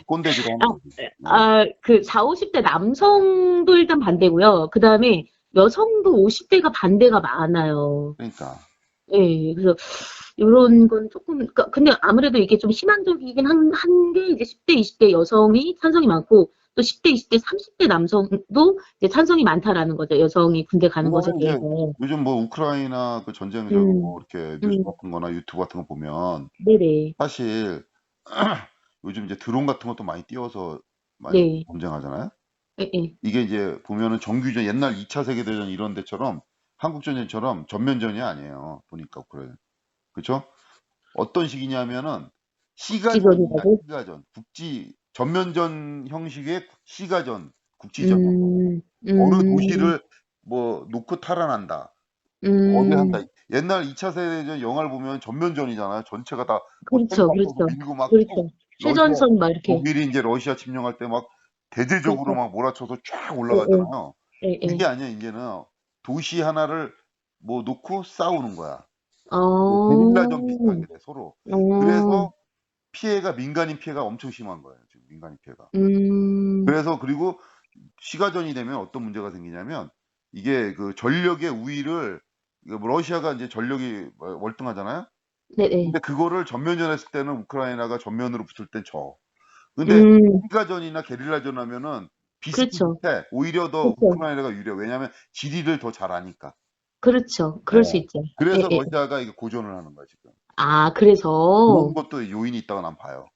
A: 꼰대질을
B: 아,
A: 하는 거지. 네.
B: 그 4, 50대 남성도 일단 반대고요. 그 다음에 여성도 50대가 반대가 많아요.
A: 그러니까
B: 예, 그래서 요런 건 조금, 근데 아무래도 이게 좀 희망적이긴 한 게 이제 10대, 20대 여성이 찬성이 많고, 또 10대, 20대, 30대 남성도 이제 찬성이 많다라는 거죠. 여성이 군대 가는 것에
A: 그거는 이제
B: 대해서.
A: 요즘 뭐 우크라이나 그 전쟁
B: 음,
A: 이렇게 뉴스
B: 음,
A: 같은 거나 유튜브 같은 거 보면
B: 네네.
A: 사실 요즘 이제 드론 같은 것도 많이 띄워서 많이
B: 네.
A: 전쟁하잖아요.
B: 예, 예.
A: 이게 이제 보면은 정규전 옛날 2차 세계대전 이런 데처럼 한국전쟁처럼 전면전이 아니에요. 보니까 그래. 그쵸? 어떤 식이냐면은 시가전이야,
B: 국지전이라고?
A: 시가전. 전면전 형식의 시가전, 국지전이야.
B: 음,
A: 어느
B: 음,
A: 도시를 뭐 놓고 탈환한다. 어디 한다.
B: 음,
A: 옛날 2차 세계대전 영화를 보면 전면전이잖아요. 전체가 다 뭐
B: 그렇죠,
A: 헬리콥터도
B: 그렇죠.
A: 밀고 막 쭉
B: 그렇죠.
A: 러시아,
B: 최전선 막 이렇게.
A: 독일이 이제 러시아 침략할 때 막 대대적으로
B: 그렇죠.
A: 막 몰아쳐서 쫙
B: 예, 예,
A: 올라가잖아요.
B: 예,
A: 그게
B: 예.
A: 아니야, 이제는. 도시 하나를 뭐 놓고 싸우는 거야. 뭐 게릴라전
B: 어,
A: 비슷하게 돼, 서로.
B: 어,
A: 그래서 민간인 피해가 엄청 심한 거예요, 지금 민간인 피해가.
B: 음,
A: 그래서 그리고 시가전이 되면 어떤 문제가 생기냐면 이게 그 전력의 우위를 이거 뭐 러시아가 이제 전력이 월등하잖아요.
B: 네네.
A: 근데 그거를 전면전 했을 때는 우크라이나가 전면으로 붙을 땐 져. 근데
B: 음,
A: 시가전이나 게릴라전 하면은
B: 그렇죠.
A: 비슷비슷해. 오히려 더
B: 그렇죠.
A: 우크라이나가 유리해. 왜냐하면 지리를 더 잘 아니까.
B: 그렇죠.
A: 예.
B: 그럴 수 있죠. 예,
A: 그래서
B: 예.
A: 러시아가 이게 고전을 하는 거야, 지금.
B: 아,
A: 그런
B: 그래서,
A: 것도 요인이 있다고 난 봐요.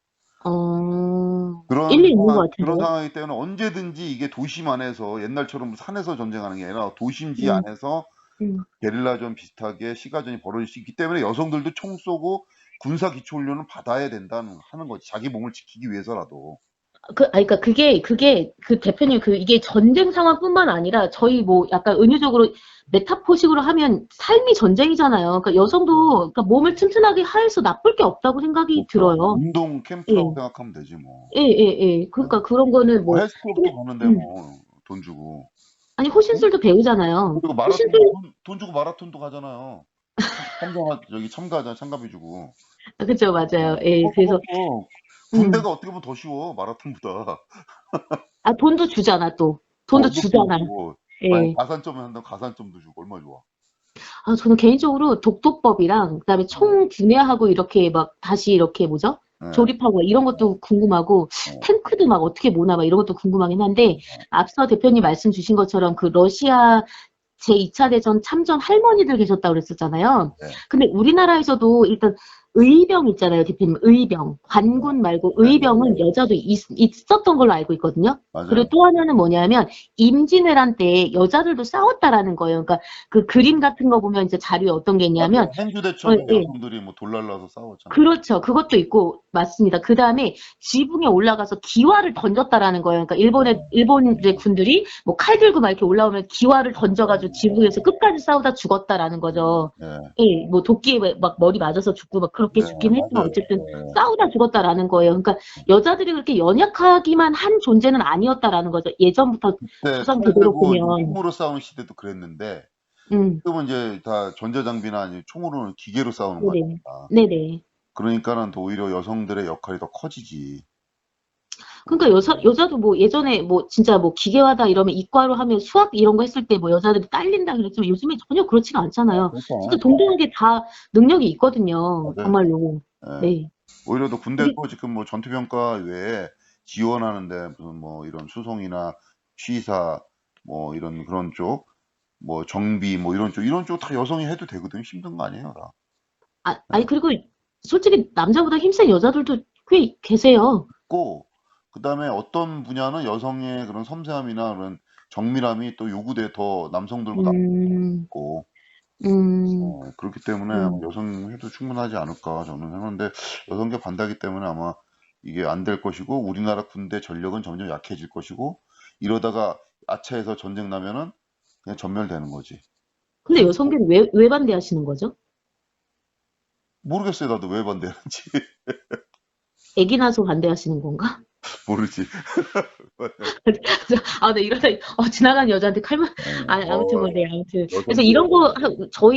B: 일리 있는 것
A: 그런
B: 같은데요.
A: 상황이기 때문에 언제든지 이게 도심 안에서 옛날처럼 산에서 전쟁하는 게 아니라 도심지
B: 음,
A: 안에서
B: 음.
A: 게릴라전 비슷하게 시가전이 벌어질 수 있기 때문에 여성들도 총 쏘고 군사 기초 훈련을 받아야 된다는 하는 거지. 자기 몸을 지키기 위해서라도.
B: 그러니까 그 대표님, 이게 전쟁 상황뿐만 아니라 저희 뭐 약간 은유적으로 메타포식으로 하면 삶이 전쟁이잖아요. 그러니까 여성도 그러니까 몸을 튼튼하게 해서 나쁠 게 없다고 생각이
A: 그렇죠.
B: 들어요.
A: 운동
B: 예,
A: 캠프라고 생각하면 되지 뭐.
B: 예, 예, 예.
A: 네.
B: 그러니까 그런 거는
A: 뭐
B: 뭐,
A: 헬스클럽도 가는데
B: 음.
A: 뭐 돈 주고.
B: 아니,
A: 응?
B: 호신술도 배우잖아요.
A: 그리고
B: 호신술,
A: 돈 주고 마라톤도 가잖아요. 참가하잖아, 참가비 주고.
B: 그죠, 맞아요. 예, 그래서,
A: 그것도
B: 음.
A: 군대가 어떻게 보면 더 쉬워, 마라톤보다.
B: 아, 돈도 주잖아, 또. 돈도
A: 월급도
B: 주잖아.
A: 주고, 만약
B: 예.
A: 가산점을 한다면 가산점도 주고, 얼마나 좋아.
B: 아, 저는 개인적으로 독도법이랑, 그다음에
A: 네.
B: 총 분해하고 이렇게 막 다시 이렇게 뭐죠?
A: 네.
B: 조립하고 이런 것도 궁금하고,
A: 네.
B: 탱크도 막 어떻게 모나 막 이런 것도 궁금하긴 한데, 앞서 대표님 말씀 주신 것처럼 그 러시아 제2차 대전 참전 할머니들 계셨다고 그랬었잖아요.
A: 네.
B: 근데 우리나라에서도 일단 의병 있잖아요, 대표님. 의병.
A: 네.
B: 관군 말고
A: 네.
B: 의병은 여자도 있었던 걸로 알고 있거든요. 그리고
A: 맞아요.
B: 또 하나는 뭐냐면 임진왜란 때 여자들도 싸웠다라는 거예요. 그러니까 그 그림 같은 거 보면 이제 자료에 어떤 게 있냐면
A: 맞아요. 행주대첩에
B: 예.
A: 여성들이 뭐 돌 날라서 싸웠잖아.
B: 그렇죠. 그것도 있고, 맞습니다. 그 다음에 지붕에 올라가서 기와를 던졌다라는 거예요. 그러니까 일본 이제 군들이 뭐 칼 들고 막 이렇게 올라오면 기와를 던져가지고 지붕에서 끝까지 싸우다 죽었다라는 거죠.
A: 네.
B: 예, 뭐 도끼에 막 머리 맞아서 죽고 막 그렇게
A: 네.
B: 죽긴 했지만
A: 맞아요.
B: 어쨌든
A: 네.
B: 싸우다 죽었다라는 거예요. 그러니까 여자들이 그렇게 연약하기만 한 존재는 아니었다라는 거죠. 예전부터
A: 그때
B: 조상
A: 칼
B: 제대로
A: 들고 이제
B: 보면.
A: 총으로 싸우는 시대도 그랬는데,
B: 음,
A: 지금은 이제 다 전자장비나 아니면 총으로는 기계로 싸우는
B: 네네.
A: 거니까.
B: 네네.
A: 그러니까는 더 오히려 여성들의 역할이 더 커지지.
B: 그러니까 여자도 뭐 예전에 뭐 진짜 뭐 기계화다 이러면 이과로 하면 수학 이런 거 했을 때 뭐 여자들이 딸린다 그랬지만 요즘에 전혀 그렇지가 않잖아요.
A: 그렇지
B: 진짜
A: 않아요.
B: 동등하게 다 능력이 있거든요.
A: 맞아요.
B: 정말로.
A: 예.
B: 네.
A: 오히려 더
B: 우리,
A: 군대도 지금 뭐 전투병과 외에 지원하는데 무슨 뭐 이런 수송이나 취사 뭐 이런 그런 쪽, 뭐 정비 뭐 이런 쪽 다 여성이 해도 되거든요. 힘든 거 아니에요, 다.
B: 아니, 그리고 솔직히 남자보다 힘센 여자들도 꽤 계세요.
A: 있고, 그다음에 어떤 분야는 여성의 그런 섬세함이나 그런 정밀함이 또 더 남성들보다
B: 음,
A: 있고,
B: 음,
A: 그렇기 때문에 아마
B: 음.
A: 여성 해도 충분하지 않을까 저는 하는데 여성계 반대하기 때문에 아마 이게 안 될 것이고 우리나라 군대 전력은 점점 약해질 것이고 이러다가 아차해서 전쟁 나면은 그냥 전멸되는 거지.
B: 근데 여성들이 왜 반대하시는 거죠?
A: 모르겠어요. 나도 왜 반대하는지.
B: 애기 낳아서 반대하시는 건가?
A: 모르지.
B: 아, 네, 이러다, 지나가는 여자한테 칼만, 아무튼
A: 어,
B: 뭐, 네, 아무튼. 그래서
A: 여성들의
B: 이런 거,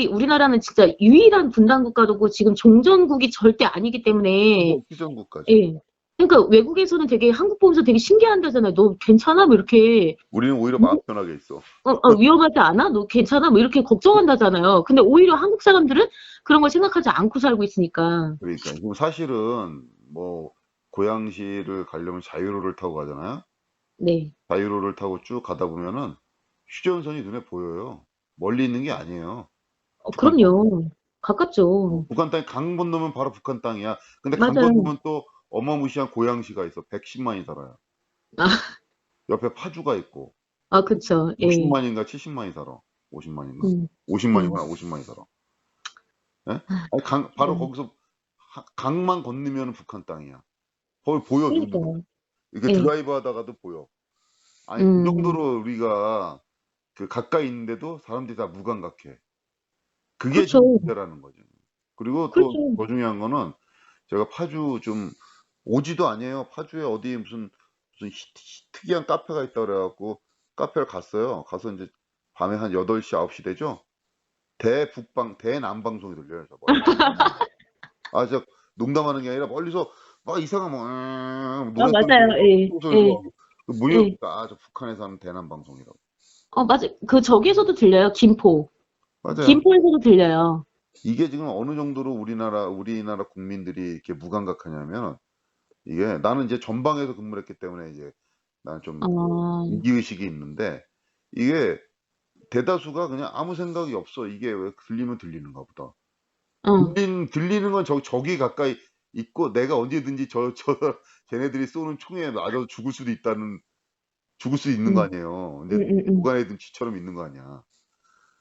B: 우리나라는 진짜 유일한 분단 국가고 지금 종전국이 절대 아니기 때문에,
A: 휴전 국가죠.
B: 예. 그러니까 외국에서는 되게 한국 보면서 되게 신기한다잖아요. 너 괜찮아? 뭐 이렇게,
A: 우리는 오히려
B: 뭐,
A: 마음 편하게 있어.
B: 위험하지 않아? 너 괜찮아? 뭐 이렇게 걱정한다잖아요. 근데 오히려 한국 사람들은 그런 걸 생각하지 않고 살고 있으니까.
A: 그러니까 지금 사실은 뭐 고양시를 가려면 자유로를 타고 가잖아요.
B: 네.
A: 자유로를 타고 쭉 가다 보면은 휴전선이 눈에 보여요. 멀리 있는 게 아니에요. 북한 땅.
B: 그럼요. 가깝죠.
A: 북한 땅이 강 건너면 바로 북한 땅이야. 근데 강
B: 맞아요.
A: 건너면 또 어마무시한 고양시가 있어. 110만이 살아요.
B: 아,
A: 옆에 파주가 있고
B: 그쵸. 예.
A: 60만인가 70만이 살아. 50만인가?
B: 음, 음.
A: 50만이구나. 50만이 살아. 예?
B: 아,
A: 아니, 바로
B: 네.
A: 거기서 강만 건너면 북한 땅이야. 거기 보여, 눈으로.
B: 그러니까요.
A: 이렇게
B: 예.
A: 드라이브 하다가도 보여. 아니, 그
B: 음,
A: 정도로 우리가 그 가까이 있는데도 사람들이 다 무감각해. 그게 지금
B: 그렇죠.
A: 문제라는 거죠. 그리고 또
B: 그렇죠.
A: 더 중요한 거는 제가 파주 좀 오지도 아니에요. 파주에 어디 무슨 특이한 카페가 있다 그래갖고 카페를 갔어요. 가서 이제 밤에 한 8시, 9시 되죠? 대남방송이 들려요. 저 멀리. 아, 진짜 농담하는 게 아니라 멀리서 막 이상한 뭐, 노래 소리
B: 맞아요.
A: 들리고,
B: 예.
A: 소리
B: 예.
A: 들리고,
B: 예.
A: 몰려보니까, 저 북한에서 하는 대남방송이라고.
B: 맞아. 저기에서도 들려요. 김포.
A: 맞아요.
B: 김포에서도 들려요.
A: 이게 지금 어느 정도로 우리나라 국민들이 이렇게 무감각하냐면, 이게 나는 이제 전방에서 근무를 했기 때문에 이제 나는 좀
B: 어,
A: 위기의식이 있는데, 이게 대다수가 그냥 아무 생각이 없어. 이게 왜 들리면 들리는가 보다.
B: 어,
A: 들리는 건 저기 가까이 있고 내가 언제든지 쟤네들이 쏘는 총에 맞아서 죽을 수 있는 거
B: 음,
A: 아니에요.
B: 음,
A: 근데
B: 음,
A: 무관해든 쥐처럼 있는 거 아니야.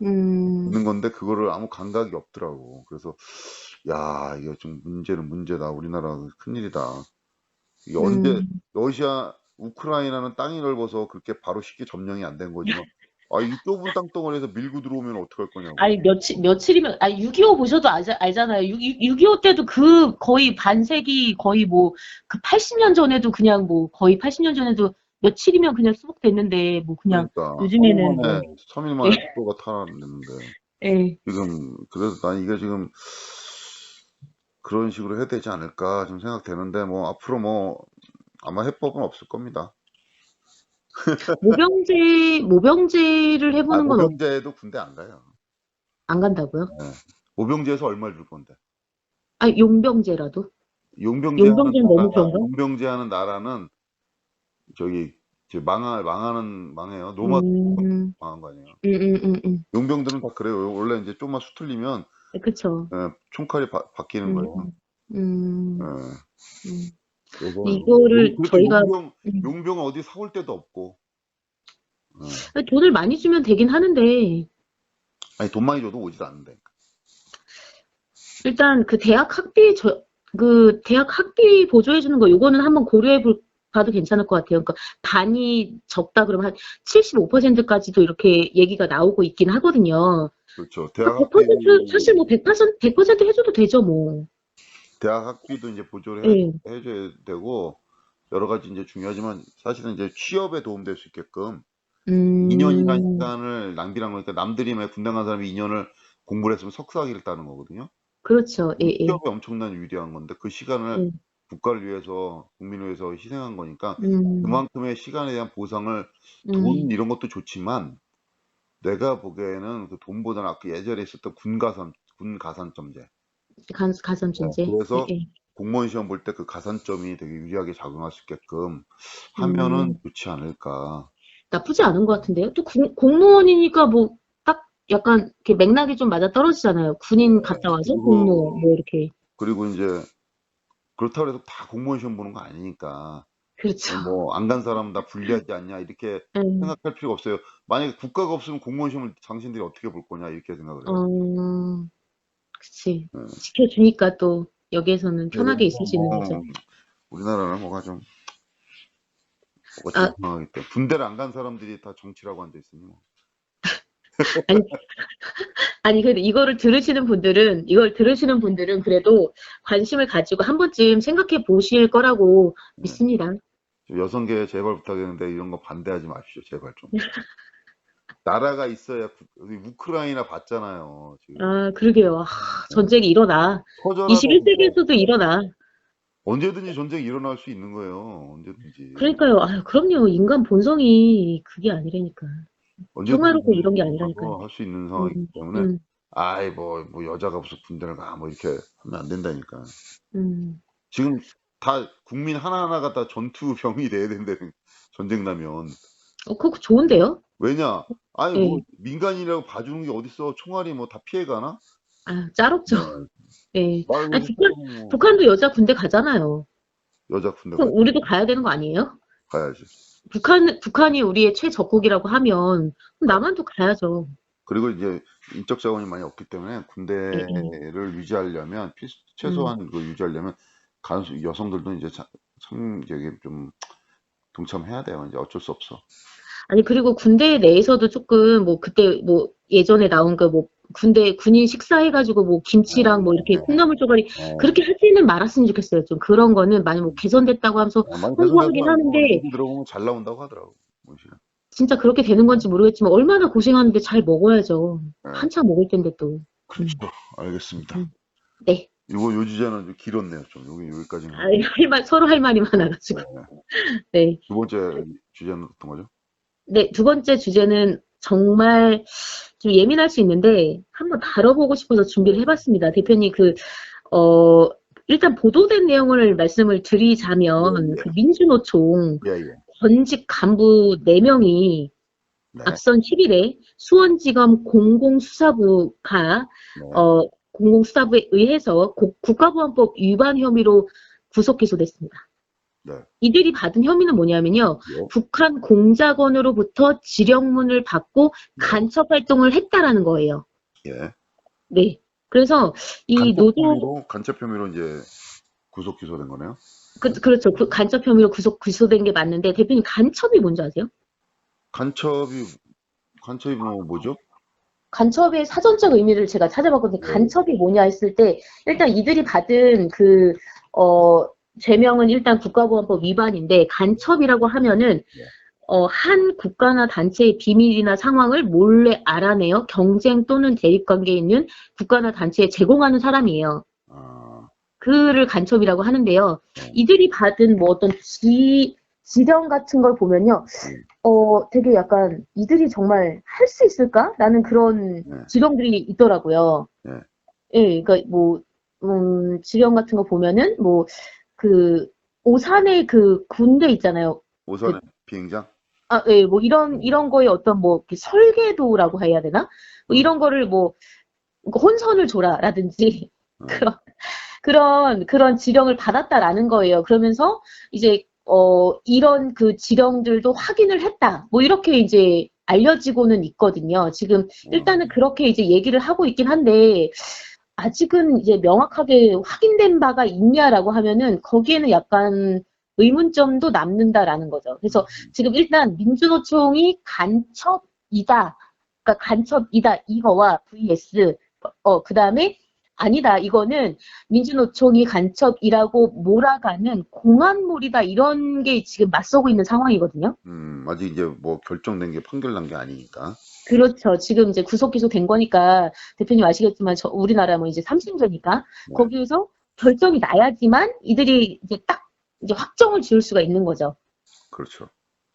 B: 음,
A: 있는 건데 그거를 아무 감각이 없더라고. 그래서 야, 이거 좀 문제는 문제다. 우리나라 큰일이다. 이게 언제
B: 음.
A: 우크라이나는 땅이 넓어서 그렇게 바로 쉽게 점령이 안 된 거지만 이 좁은 땅덩어리에서 밀고 들어오면 어떡할 거냐고.
B: 아니, 며칠이면, 6.25 보셔도 알잖아요. 6.25 때도 거의 반세기, 거의 뭐, 그 80년 전에도 그냥 뭐, 거의 80년 전에도 며칠이면 그냥 수복됐는데, 뭐, 그냥,
A: 그러니까
B: 요즘에는 뭐,
A: 3일
B: 예,
A: 만에 속도가 타는데
B: 예.
A: 지금 그래서 난 이게 지금 그런 식으로 해야 되지 않을까 좀 생각되는데 뭐 앞으로 뭐 아마 해법은 없을 겁니다.
B: 모병제를 해보는 건
A: 모병제도 군대 안 가요.
B: 안 간다고요?
A: 예. 모병제에서 얼마를 줄 건데?
B: 용병제라도?
A: 용병제하는
B: 용병제는 너무
A: 나라가
B: 그런가?
A: 용병제하는 나라는 저기 망해요. 로마
B: 음,
A: 망한 거 아니에요.
B: 음.
A: 용병들은 다 그래요. 원래 이제 좀만 수틀리면
B: 그쵸.
A: 총칼이 바뀌는 거예요.
B: 음, 음,
A: 예.
B: 음.
A: 그래서
B: 이거를
A: 그리고 또
B: 저희가, 음,
A: 용병은 어디 사올 데도 없고. 예.
B: 돈을 많이 주면 되긴 하는데,
A: 아니 돈 많이 줘도 오질 않는데.
B: 일단 그 대학 학비 보조해주는 거, 요거는 한번 봐도 괜찮을 것 같아요. 그러니까 반이 적다 그러면 한 75%까지도 이렇게 얘기가 나오고 있긴 하거든요.
A: 그렇죠.
B: 그 100%, 사실 뭐 100% 해줘도 되죠, 뭐.
A: 대학 학비도 이제 보조를
B: 예.
A: 해줘야 되고 여러 가지 이제 중요하지만 사실은 이제 취업에 도움될 수 있게끔 2년이라는
B: 음,
A: 시간을 낭비한 거니까 남들이 만 군대 간 사람이 2년을 공부를 했으면 석사학위를 따는 거거든요.
B: 그렇죠. 예, 예.
A: 취업에 엄청난 유리한 건데 그 시간을
B: 예.
A: 국가를 위해서 국민을 위해서 희생한 거니까
B: 음,
A: 그만큼의 시간에 대한 보상을 돈
B: 음,
A: 이런 것도 좋지만 내가 보기에는 그 돈보다는 아까 예전에 있었던 군 가산점제. 네,
B: 가산점제. 예,
A: 그래서
B: 예.
A: 공무원 시험 볼 때 그 가산점이 되게 유리하게 작용할 수 있게끔 하면은
B: 음,
A: 좋지 않을까.
B: 나쁘지 않은 것 같은데요. 또 공무원이니까 뭐, 딱 약간 이렇게 맥락이 좀 맞아 떨어지잖아요. 군인 갔다 와서 공무원,
A: 그리고
B: 뭐 이렇게.
A: 그리고 이제 그렇다고 해서 다 공무원 시험 보는 거 아니니까
B: 그렇죠.
A: 뭐 안 간 사람 다 불리하지 않냐 이렇게
B: 예.
A: 생각할 필요가 없어요. 만약에 국가가 없으면 공무원 시험을 당신들이 어떻게 볼 거냐 이렇게 생각을 해요.
B: 어, 그치.
A: 네.
B: 지켜주니까 또 여기에서는
A: 그래서
B: 편하게 있을 수 있는 거죠.
A: 우리나라는 뭐가 좀
B: 아,
A: 이상하기 때문에 군대를 안 간 사람들이 다 정치라고 앉아 있으니 뭐.
B: 아니, 아니, 근데 이걸 들으시는 분들은 그래도 관심을 가지고 한 번쯤 생각해 보실 거라고
A: 네.
B: 믿습니다.
A: 여성계 제발 부탁했는데 이런 거 반대하지 마십시오. 제발 좀. 나라가 있어야 우리 우크라이나 봤잖아요. 지금
B: 아, 그러게요. 아,
A: 네.
B: 전쟁이 일어나.
A: 처절하다니까.
B: 21세기에서도 일어나.
A: 언제든지 전쟁이 일어날 수 있는 거예요. 언제든지.
B: 그러니까요. 아, 그럼요. 인간 본성이 그게 아니라니까. 평화롭고
A: 언제든지
B: 이런 게
A: 가서
B: 아니라니까요.
A: 할 수 있는 상황이기
B: 음,
A: 때문에
B: 음,
A: 아이 뭐 여자가 무슨 군대를 가 뭐 이렇게 하면 안 된다니까.
B: 음.
A: 지금 다 국민 하나하나가 다 전투병이 돼야 된다는 전쟁 나면.
B: 그거 좋은데요?
A: 왜냐? 아니 뭐
B: 예.
A: 민간인이라고 봐주는 게 어딨어. 총알이 뭐 다 피해 가나?
B: 아, 짤없죠.
A: 네.
B: 예.
A: 말
B: 아니,
A: 그대로 뭐
B: 북한도 여자 군대 가잖아요.
A: 여자 군대
B: 그럼 우리도 가야 되는 거 아니에요?
A: 가야지.
B: 북한이 우리의 최적국이라고 하면, 그럼
A: 네.
B: 남한도 가야죠.
A: 그리고 이제 인적 자원이 많이 없기 때문에
B: 예, 예.
A: 군대를 유지하려면
B: 음.
A: 최소한 그 유지하려면 여성들도 이제 참 저기 좀 동참해야 돼요. 이제 어쩔 수 없어.
B: 아니, 그리고 군대 내에서도 조금, 뭐, 그때, 뭐, 예전에 나온 그, 뭐, 군인 식사해가지고, 뭐, 김치랑 뭐, 이렇게 콩나물 쪼가리,
A: 어,
B: 그렇게 하지는 말았으면 좋겠어요. 좀 그런 거는 많이 뭐, 개선됐다고 하면서
A: 많이
B: 홍보하긴
A: 개선돼서 뭐
B: 하는데,
A: 얘기 들어보면 잘 나온다고 하더라고. 뭐지?
B: 진짜 그렇게 되는 건지 모르겠지만, 얼마나 고생하는데 잘 먹어야죠.
A: 네,
B: 한참 먹을 텐데 또.
A: 그렇죠. 알겠습니다.
B: 음. 네.
A: 요 주제는 좀 길었네요. 좀 여기까지는
B: 아,
A: 하고.
B: 서로 할 말이
A: 네.
B: 많아가지고. 네.
A: 두 번째 주제는 어떤 거죠?
B: 네, 두 번째 주제는 정말 좀 예민할 수 있는데 한번 다뤄보고 싶어서 준비를 해봤습니다. 대표님, 어, 일단 보도된 내용을 말씀을 드리자면
A: 예,
B: 그 민주노총
A: 예, 예.
B: 전직 간부 4명이
A: 네,
B: 앞선 10일에 수원지검 공공수사부가
A: 네,
B: 어, 공공수사부에 의해서 국가보안법 위반 혐의로 구속 기소됐습니다.
A: 네,
B: 이들이 받은 혐의는 뭐냐면요.
A: 예,
B: 북한 공작원으로부터 지령문을 받고
A: 네,
B: 간첩 활동을 했다라는 거예요.
A: 예.
B: 네. 그래서 이 노조,
A: 간첩 혐의로 이제 구속 기소된 거네요.
B: 그렇죠. 그 간첩 혐의로 기소된 게 맞는데 대표님 간첩이 뭔지 아세요?
A: 간첩이 간첩이 뭐죠?
B: 간첩의 사전적 의미를 제가 찾아봤거든요.
A: 예,
B: 간첩이 뭐냐 했을 때 일단 이들이 받은 죄명은 일단 국가보안법 위반인데 간첩이라고 하면은
A: 예.
B: 한 국가나 단체의 비밀이나 상황을 몰래 알아내어 경쟁 또는 대립관계에 있는 국가나 단체에 제공하는 사람이에요.
A: 아,
B: 그를 간첩이라고 하는데요.
A: 네,
B: 이들이 받은 뭐 어떤 지령 같은 걸 보면요.
A: 예,
B: 되게 약간 이들이 정말 할 수 있을까라는 그런
A: 네,
B: 지령들이 있더라고요.
A: 네.
B: 예, 그러니까 뭐, 지령 같은 거 보면은 뭐, 그, 오산의 그 군대 있잖아요. 그
A: 오산의 비행장?
B: 아, 예, 뭐 이런 거에 어떤 뭐 이렇게 설계도라고 해야 되나? 뭐
A: 어,
B: 이런 거를 뭐 혼선을 줘라라든지
A: 어,
B: 그런 지령을 받았다라는 거예요. 그러면서 이제 이런 그 지령들도 확인을 했다. 뭐 이렇게 이제 알려지고는 있거든요. 지금
A: 어,
B: 일단은 그렇게 이제 얘기를 하고 있긴 한데 아직은 이제 명확하게 확인된 바가 있냐라고 하면은 거기에는 약간 의문점도 남는다라는 거죠. 그래서 지금 일단 민주노총이 간첩이다. 그러니까 간첩이다 이거와 vs 그다음에 아니다. 이거는 민주노총이 간첩이라고 몰아가는 공안몰이다. 이런 게 지금 맞서고 있는 상황이거든요.
A: 아직 이제 뭐 결정된 게 판결 난 게 아니니까.
B: 그렇죠. 지금 이제 구속 기소된 거니까 대표님 아시겠지만 우리나라 뭐 이제 3심제니까
A: 네,
B: 거기에서 결정이 나야지만 이들이 이제 딱 이제 확정을 지을 수가 있는 거죠.
A: 그렇죠.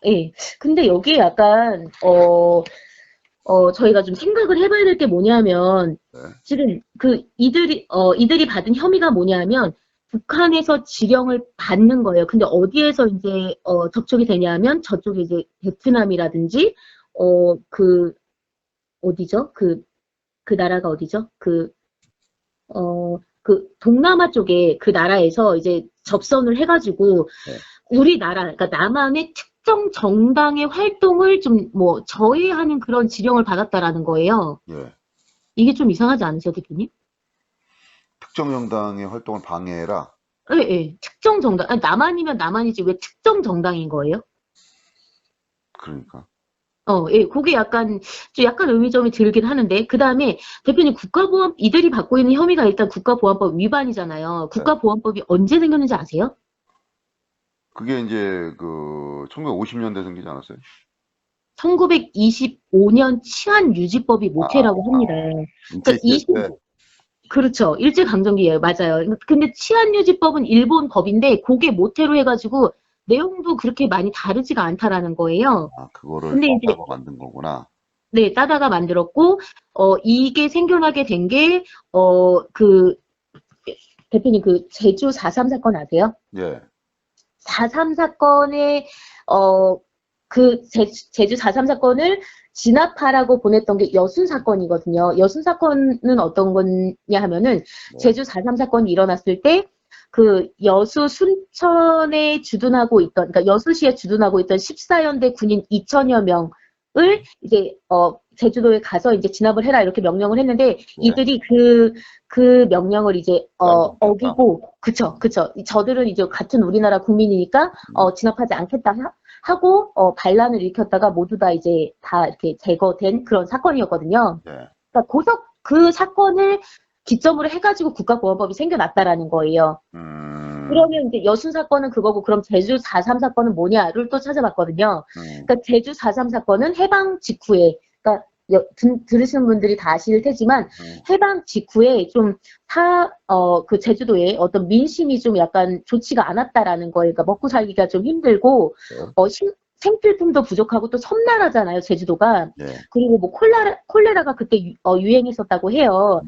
B: 예. 근데 여기에 약간 저희가 좀 생각을 해봐야 될 게 뭐냐면
A: 네,
B: 지금 이들이 받은 혐의가 뭐냐면 북한에서 지령을 받는 거예요. 근데 어디에서 이제 접촉이 되냐면 저쪽에 이제 베트남이라든지 그 어디죠? 그 나라가 어디죠? 그 동남아 쪽에 그 나라에서 이제 접선을 해가지고
A: 네,
B: 우리나라, 그러니까 남한의 특정 정당의 활동을 좀 뭐 저해하는 그런 지령을 받았다라는 거예요.
A: 예.
B: 이게 좀 이상하지 않으세요, 대표님?
A: 특정 정당의 활동을 방해해라.
B: 예, 예. 특정 정당, 아니, 남한이면 남한이지 왜 특정 정당인 거예요?
A: 그러니까.
B: 예, 그게 좀 약간 의미점이 들긴 하는데, 그 다음에 대표님 국가보안, 이들이 받고 있는 혐의가 일단 국가보안법 위반이잖아요.
A: 네.
B: 국가보안법이 언제 생겼는지 아세요?
A: 그게 이제 그 1950년대 생기지 않았어요?
B: 1925년 치안유지법이
A: 아, 아,
B: 모태라고 합니다. 그러니까
A: 일제시대 때.
B: 그렇죠. 일제강점기예요. 맞아요. 근데 치안유지법은 일본 법인데, 그게 모태로 해가지고, 내용도 그렇게 많이 다르지가 않다라는 거예요.
A: 아, 그거를
B: 근데 이제
A: 따다가 만든 거구나.
B: 네, 따다가 만들었고, 이게 생겨나게 된 게, 대표님 제주 4.3 사건 아세요?
A: 예.
B: 4.3 사건에, 제주 4.3 사건을 진압하라고 보냈던 게 여순 사건이거든요. 여순 사건은 어떤 거냐 하면은,
A: 네.
B: 제주 4.3 사건이 일어났을 때, 여수 순천에 주둔하고 있던, 그러니까 여수시에 주둔하고 있던 14연대 군인 2천여 명을 이제, 제주도에 가서 이제 진압을 해라 이렇게 명령을 했는데, 이들이 그 명령을 이제, 어기고, 그쵸. 저들은 이제 같은 우리나라 국민이니까, 진압하지 않겠다 하고, 반란을 일으켰다가 모두 다 이제 다 이렇게 제거된 그런 사건이었거든요.
A: 네.
B: 그러니까 그 사건을 기점으로 해가지고 국가보안법이 생겨났다라는 거예요. 그러면 이제 여순 사건은 그거고, 그럼 제주 4.3 사건은 뭐냐를 또 찾아봤거든요. 그러니까 제주 4.3 사건은 해방 직후에, 그러니까 들으시는 분들이 다 아실 테지만, 해방 직후에 그 제주도에 어떤 민심이 좀 약간 좋지가 않았다라는 거예요. 그러니까 먹고 살기가 좀 힘들고, 생필품도 부족하고 또 섬나라잖아요, 제주도가.
A: 네.
B: 그리고 뭐 콜레라가 그때 유행했었다고 해요.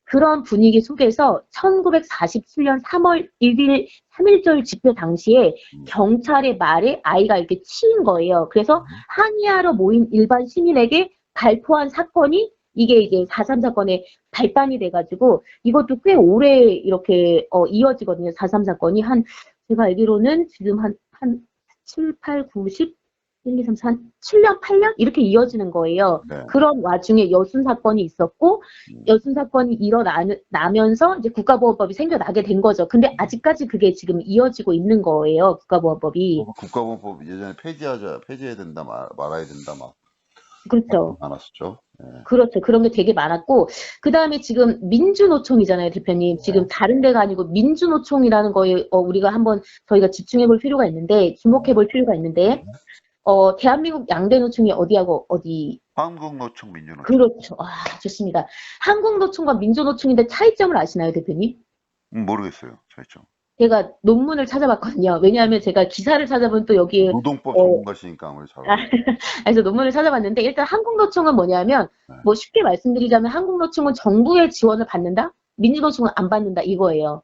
B: 그런 분위기 속에서 1947년 3월 1일 3.1절 집회 당시에 경찰의 말에 아이가 이렇게 치인 거예요. 그래서 항의하러 모인 일반 시민에게 발포한 사건이 이게 이제 4.3 사건의 발단이 돼가지고 이것도 꽤 오래 이렇게 이어지거든요. 4.3 사건이 제가 알기로는 지금 한 7, 8, 9, 10, 1, 2, 3, 4, 7년, 8년? 이렇게 이어지는 거예요.
A: 네.
B: 그런 와중에 여순 사건이 있었고, 여순 사건이 일어나면서 이제 국가보안법이 생겨나게 된 거죠. 근데 아직까지 그게 지금 이어지고 있는 거예요. 국가보안법이.
A: 국가보안법 예전에 폐지해야 된다, 말아야 된다, 막.
B: 그렇죠.
A: 많았었죠. 네.
B: 그렇죠. 그런 게 되게 많았고, 그 다음에 지금 민주노총이잖아요, 대표님. 지금 다른 데가 아니고 민주노총이라는 거에 우리가 한번 저희가 집중해 볼 필요가 있는데, 주목해 볼 필요가 있는데, 대한민국 양대 노총이 어디하고 어디?
A: 한국노총, 민주노총.
B: 그렇죠. 좋습니다. 한국노총과 민주노총인데 차이점을 아시나요, 대표님?
A: 모르겠어요, 차이점.
B: 제가 논문을 찾아봤거든요. 왜냐하면 제가 기사를 찾아보면 또 여기에
A: 노동법 전문가시니까 아무래도 잘 알아요.
B: 그래서 논문을 찾아봤는데 일단 한국노총은 뭐냐면 뭐 쉽게 말씀드리자면 한국노총은 정부의 지원을 받는다, 민주노총은 안 받는다 이거예요.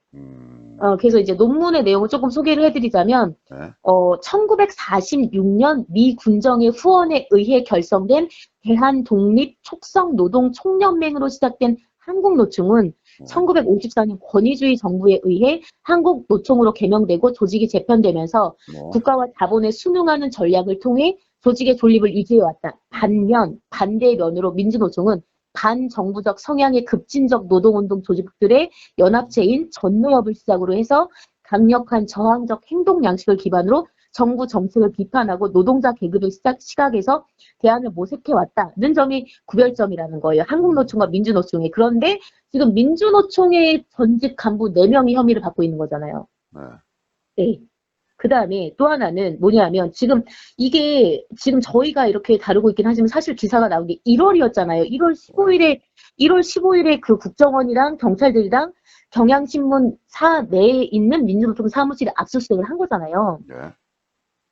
B: 그래서 이제 논문의 내용을 조금 소개를 해드리자면, 1946년 미 군정의 후원에 의해 결성된 대한독립촉성노동총연맹으로 시작된 한국노총은 1954년 권위주의 정부에 의해 한국노총으로 개명되고 조직이 재편되면서 국가와 자본에 순응하는 전략을 통해 조직의 존립을 유지해왔다. 반면 반대의 면으로 민주노총은 반정부적 성향의 급진적 노동운동 조직들의 연합체인 전노협을 시작으로 해서 강력한 저항적 행동 양식을 기반으로 정부 정책을 비판하고 노동자 계급의 시각에서 대안을 모색해왔다는 점이 구별점이라는 거예요. 한국노총과 민주노총이. 그런데 지금 민주노총의 전직 간부 4명이 혐의를 받고 있는 거잖아요. 네. 그 다음에 또 하나는 뭐냐면 지금 저희가 이렇게 다루고 있긴 하지만 사실 기사가 나온 게 1월이었잖아요. 1월 15일에 그 국정원이랑 경찰들이랑 경향신문사 내에 있는 민주노총 사무실에 압수수색을 한 거잖아요.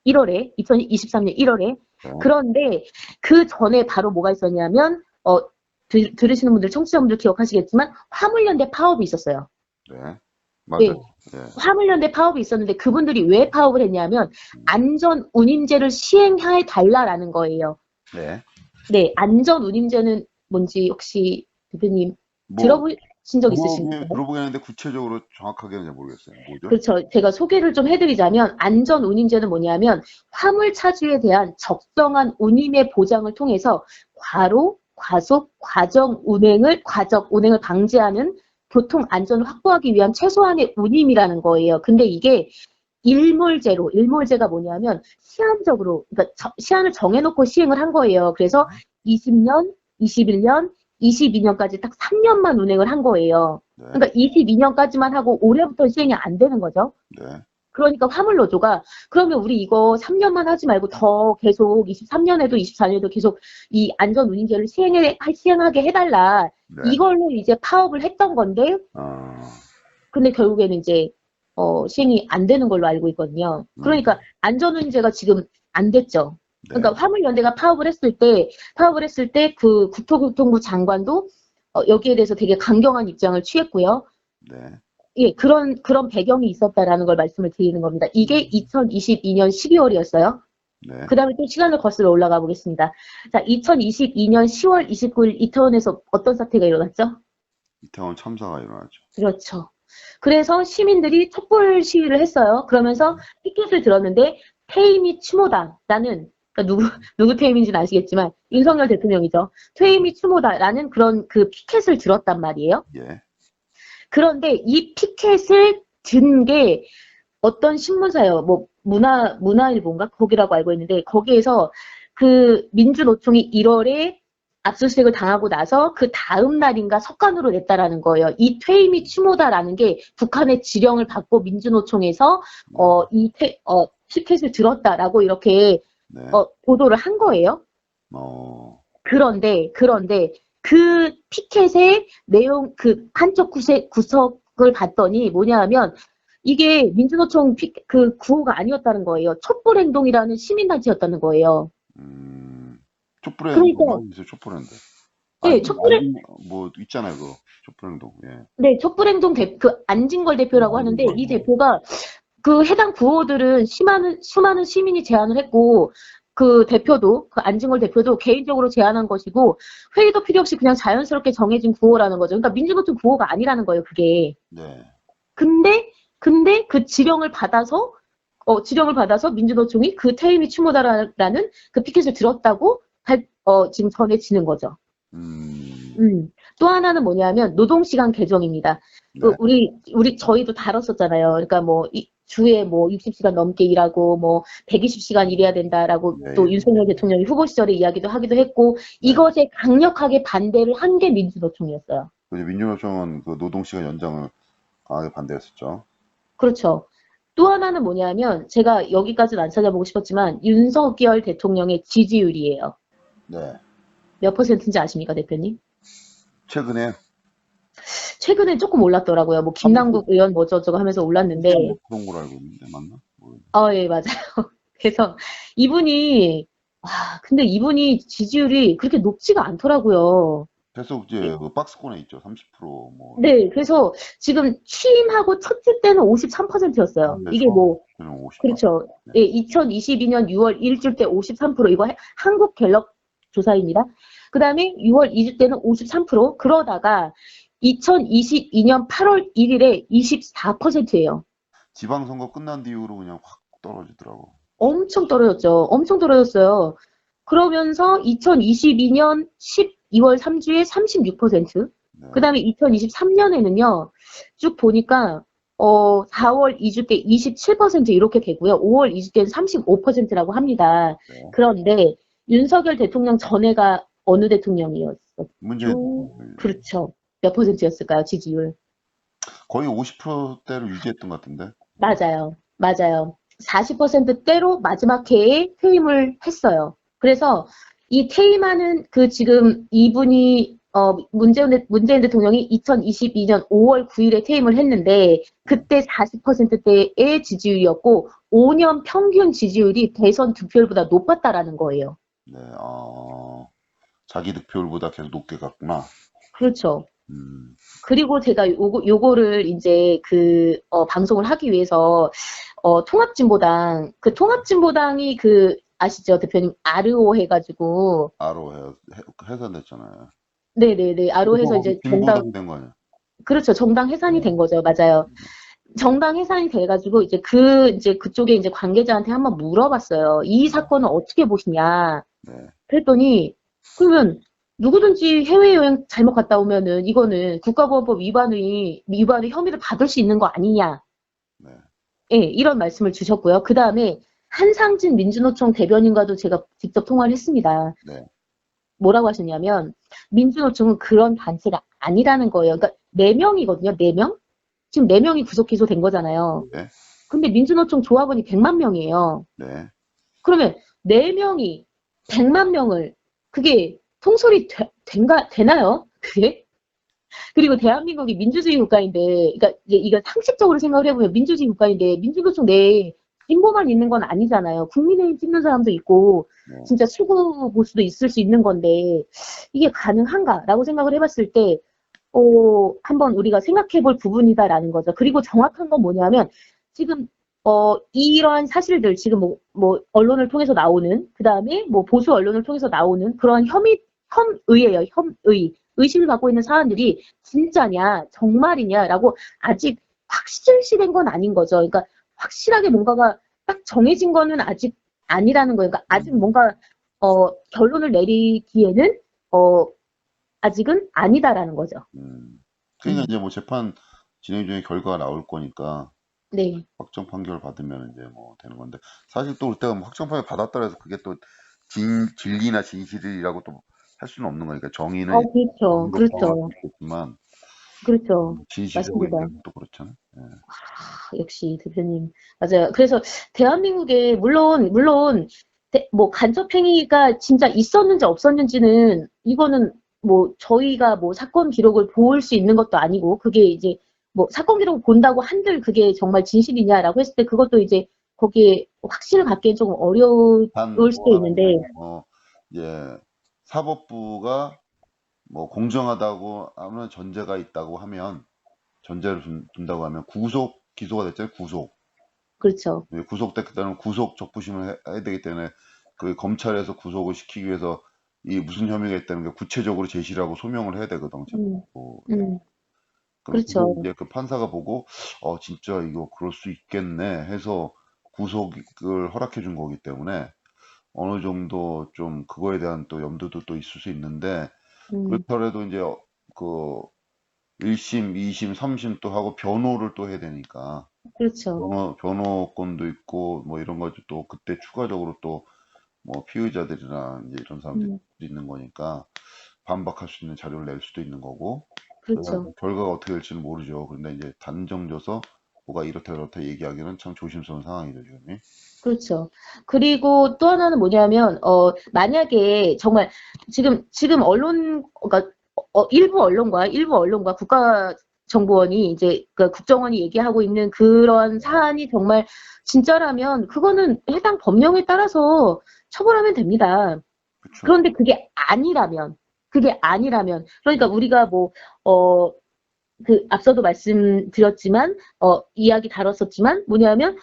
B: 2023년 1월에. 그런데 그 전에 바로 뭐가 있었냐면 들으시는 분들, 청취자분들 기억하시겠지만 화물연대 파업이 있었어요.
A: 맞아요.
B: 네. 화물연대 파업이 있었는데 그분들이 왜 파업을 했냐면 안전운임제를 시행해 달라라는 거예요. 네, 안전운임제는 뭔지 혹시 대표님 들어보신 적 있으신가요?
A: 들어보긴 했는데 구체적으로 정확하게는 잘 모르겠어요. 뭐죠?
B: 그렇죠. 제가 소개를 좀 해드리자면 안전운임제는 뭐냐면 화물차주에 대한 적정한 운임의 보장을 통해서 과로, 과속, 과정 운행을 방지하는 교통 안전을 확보하기 위한 최소한의 운임이라는 거예요. 근데 이게 일몰제가 뭐냐면 시한적으로, 그러니까 시한을 정해놓고 시행을 한 거예요. 그래서 20년, 21년, 22년까지 딱 3년만 운행을 한 거예요.
A: 네.
B: 그러니까 22년까지만 하고 올해부터 시행이 안 되는 거죠.
A: 네.
B: 그러니까 화물노조가 그러면 우리 이거 3년만 하지 말고 더 계속 23년에도 24년에도 계속 이 안전운임제를 시행하게 해달라.
A: 네.
B: 이걸로 이제 파업을 했던 건데, 근데 결국에는 이제 시행이 안 되는 걸로 알고 있거든요. 그러니까 안전운임제가 지금 안 됐죠.
A: 네.
B: 그러니까 화물연대가 파업을 했을 때 그 국토교통부 장관도 여기에 대해서 되게 강경한 입장을 취했고요.
A: 네.
B: 예, 그런 배경이 있었다라는 걸 말씀을 드리는 겁니다. 이게 2022년 12월이었어요.
A: 네.
B: 그 다음에 또 시간을 거슬러 올라가 보겠습니다. 자, 2022년 10월 29일 이태원에서 어떤 사태가 일어났죠?
A: 이태원 참사가 일어나죠.
B: 그렇죠. 그래서 시민들이 촛불 시위를 했어요. 그러면서 피켓을 들었는데 퇴임이 추모다라는, 그러니까 누구 퇴임인지는 아시겠지만 윤석열 대통령이죠. 퇴임이 추모다라는 그런 그 피켓을 들었단 말이에요.
A: 예.
B: 그런데 이 피켓을 든 게 어떤 신문사요. 뭐 문화일보인가 거기라고 알고 있는데 거기에서 그 민주노총이 1월에 압수수색을 당하고 나서 그 다음 날인가 석간으로 냈다라는 거예요. 이 퇴임이 추모다라는 게 북한의 지령을 받고 민주노총에서 피켓을 들었다라고 이렇게
A: 네.
B: 보도를 한 거예요. 그런데 그 피켓의 내용 그 한쪽 구석을 봤더니 뭐냐 하면 이게 민주노총 그 구호가 아니었다는 거예요. 촛불행동이라는 시민단체였다는 거예요.
A: 촛불행동
B: 그러니까
A: 있어요. 촛불행동.
B: 네,
A: 뭐 있잖아요, 그거. 촛불행동. 예.
B: 네, 촛불행동 그 안진걸 대표라고 하는데 이 대표가 그 해당 구호들은 수많은 시민이 제안을 했고 그 안진걸 대표도 개인적으로 제안한 것이고 회의도 필요 없이 그냥 자연스럽게 정해진 구호라는 거죠. 그러니까 민주노총 구호가 아니라는 거예요, 그게.
A: 네.
B: 근데 그 지령을 받아서 민주노총이 그 퇴임이 추모다라는 그 피켓을 들었다고 지금 전해지는 거죠. 또 하나는 뭐냐면 노동시간 개정입니다.
A: 네.
B: 저희도 다뤘었잖아요. 그러니까 뭐 주에 뭐 60시간 넘게 일하고 뭐 120시간 일해야 된다라고
A: 네,
B: 또
A: 예.
B: 윤석열 대통령이 후보 시절에 이야기도 하기도 했고 이것에 강력하게 반대를 한 게 민주노총이었어요.
A: 민주노총은 그 노동시간 연장을 강하게 반대했었죠.
B: 그렇죠. 또 하나는 뭐냐면 제가 여기까지는 안 찾아보고 싶었지만 윤석열 대통령의 지지율이에요.
A: 네.
B: 몇 %인지 아십니까, 대표님? 최근에 조금 올랐더라고요. 뭐 김남국 의원 뭐 저저거 하면서 올랐는데.
A: 그런 걸로 알고 있는데 맞나?
B: 예, 맞아요. 그래서 근데 이분이 지지율이 그렇게 높지가 않더라고요.
A: 계속 이제 그 박스권에 있죠. 30% 뭐.
B: 네, 그래서 지금 취임하고 첫째 때는 53%였어요.
A: 네,
B: 이게 뭐,
A: 50%.
B: 그렇죠.
A: 네.
B: 예, 2022년 6월 1주 때 53%, 이거 한국갤럽 조사입니다. 그 다음에 6월 2주 때는 53%, 그러다가 2022년 8월 1일에 24%예요.
A: 지방선거 끝난 뒤로 그냥 확 떨어지더라고.
B: 엄청 떨어졌죠. 엄청 떨어졌어요. 그러면서 2022년 12월 3주에 36%,
A: 네.
B: 그 다음에 2023년에는요, 쭉 보니까, 4월 2주께 27% 이렇게 되고요. 5월 2주께는 35%라고 합니다.
A: 네.
B: 그런데 윤석열 대통령 전에가 어느 대통령이었었죠? 그렇죠. 몇 %였을까요, 지지율?
A: 거의 50%대를 유지했던 것 같은데.
B: 맞아요. 40%대로 마지막 해에 퇴임을 했어요. 그래서 이 퇴임하는 지금 이분이 문재인 대통령이 2022년 5월 9일에 퇴임을 했는데 그때 40%대의 지지율이었고 5년 평균 지지율이 대선 득표율보다 높았다라는 거예요.
A: 네, 자기 득표율보다 계속 높게 갔구나.
B: 그렇죠. 그리고 제가 요거를 이제 방송을 하기 위해서 통합진보당이 아시죠, 대표님? 아르오 해가지고.
A: 아로 해산됐잖아요.
B: 네네네. 아로 해서 이제
A: 진보당 된 거 아니야?
B: 그렇죠. 정당 해산이 된 거죠. 맞아요. 정당 해산이 돼가지고 이제 그쪽에 이제 관계자한테 한번 물어봤어요. 이 사건을 어떻게 보시냐.
A: 네.
B: 그랬더니 그러면 누구든지 해외여행 잘못 갔다 오면은 이거는 국가보안법 위반의 혐의를 받을 수 있는 거 아니냐.
A: 네.
B: 이런 말씀을 주셨고요. 그 다음에 한상진 민주노총 대변인과도 제가 직접 통화를 했습니다.
A: 네.
B: 뭐라고 하셨냐면 민주노총은 그런 단체가 아니라는 거예요. 그러니까 4명이거든요. 4명? 지금 4명이 구속 기소된 거잖아요.
A: 네.
B: 근데 민주노총 조합원이 100만 명이에요.
A: 네.
B: 그러면 4명이 100만 명을 그게 통솔이 되나요? 그게? 그리고 대한민국이 민주주의 국가인데, 그러니까 이거 상식적으로 생각을 해보면 민주주의 국가인데 민주노총 내에 진보만 있는 건 아니잖아요. 국민의힘 찍는 사람도 있고
A: 네.
B: 진짜 추구 보수도 있을 수 있는 건데 이게 가능한가라고 생각을 해봤을 때 한번 우리가 생각해 볼 부분이다라는 거죠. 그리고 정확한 건 뭐냐면 지금 이러한 사실들 지금 뭐 언론을 통해서 나오는 그 다음에 뭐 보수 언론을 통해서 나오는 그런 혐의예요. 의심을 갖고 있는 사람들이 진짜냐 정말이냐라고 아직 확실시된 건 아닌 거죠. 그러니까 확실하게 뭔가가 딱 정해진 거는 아직 아니라는 거예요. 그러니까 아직 뭔가 결론을 내리기에는 아직은 아니다라는 거죠.
A: 그러니까 이제 뭐 재판 진행 중에 결과가 나올 거니까
B: 네.
A: 확정 판결 받으면 이제 뭐 되는 건데 사실 또 그때가 뭐 확정 판결 받았다 해서 그게 또 진리나 진실이라고 또 할 수는 없는 거니까 정의는
B: 그렇죠. 그렇죠.
A: 있겠지만
B: 그렇죠.
A: 진실이라고
B: 맞습니다.
A: 얘기하면 또 그렇잖아요. 예.
B: 역시 대표님. 맞아요. 그래서 대한민국에 물론 뭐 간첩행위가 진짜 있었는지 없었는지는 이거는 뭐 저희가 뭐 사건 기록을 볼 수 있는 것도 아니고 그게 이제 뭐 사건 기록을 본다고 한들 그게 정말 진실이냐라고 했을 때 그것도 이제 거기에 확신을 갖기엔 조금 어려울 수도 있는데
A: 이제 사법부가 뭐 공정하다고 하는 전제가 있다고 하면 전제를 둔다고 하면 구속 기소가 됐잖아요.
B: 그렇죠.
A: 구속됐다는 구속 적부심을 해야 되기 때문에 그 검찰에서 구속을 시키기 위해서 이 무슨 혐의가 있다는 게 구체적으로 제시를 하고 소명을 해야 되거든. 그럼
B: 그렇죠.
A: 이제 그 판사가 보고 진짜 이거 그럴 수 있겠네 해서 구속을 허락해 준 거기 때문에 어느 정도 좀 그거에 대한 또 염두도 또 있을 수 있는데 그렇더라도 이제 그 1심, 2심, 3심 또 하고 변호를 또 해야 되니까
B: 그렇죠.
A: 변호권도 있고 뭐 이런 것도 또 그때 추가적으로 또 뭐 피의자들이나 이제 이런 사람들이 있는 거니까 반박할 수 있는 자료를 낼 수도 있는 거고
B: 그렇죠.
A: 결과가 어떻게 될지는 모르죠. 그런데 이제 단정져서 뭐가 이렇다 저렇다 얘기하기는 참 조심스러운 상황이죠, 지금이.
B: 그렇죠. 그리고 또 하나는 뭐냐면, 만약에 정말 지금 그러니까 일부 언론과 국가정보원이 이제 그 국정원이 얘기하고 있는 그런 사안이 정말 진짜라면 그거는 해당 법령에 따라서 처벌하면 됩니다.
A: 그쵸.
B: 그런데 그게 아니라면, 그러니까 우리가 앞서도 말씀드렸지만, 이야기 다뤘었지만, 뭐냐면,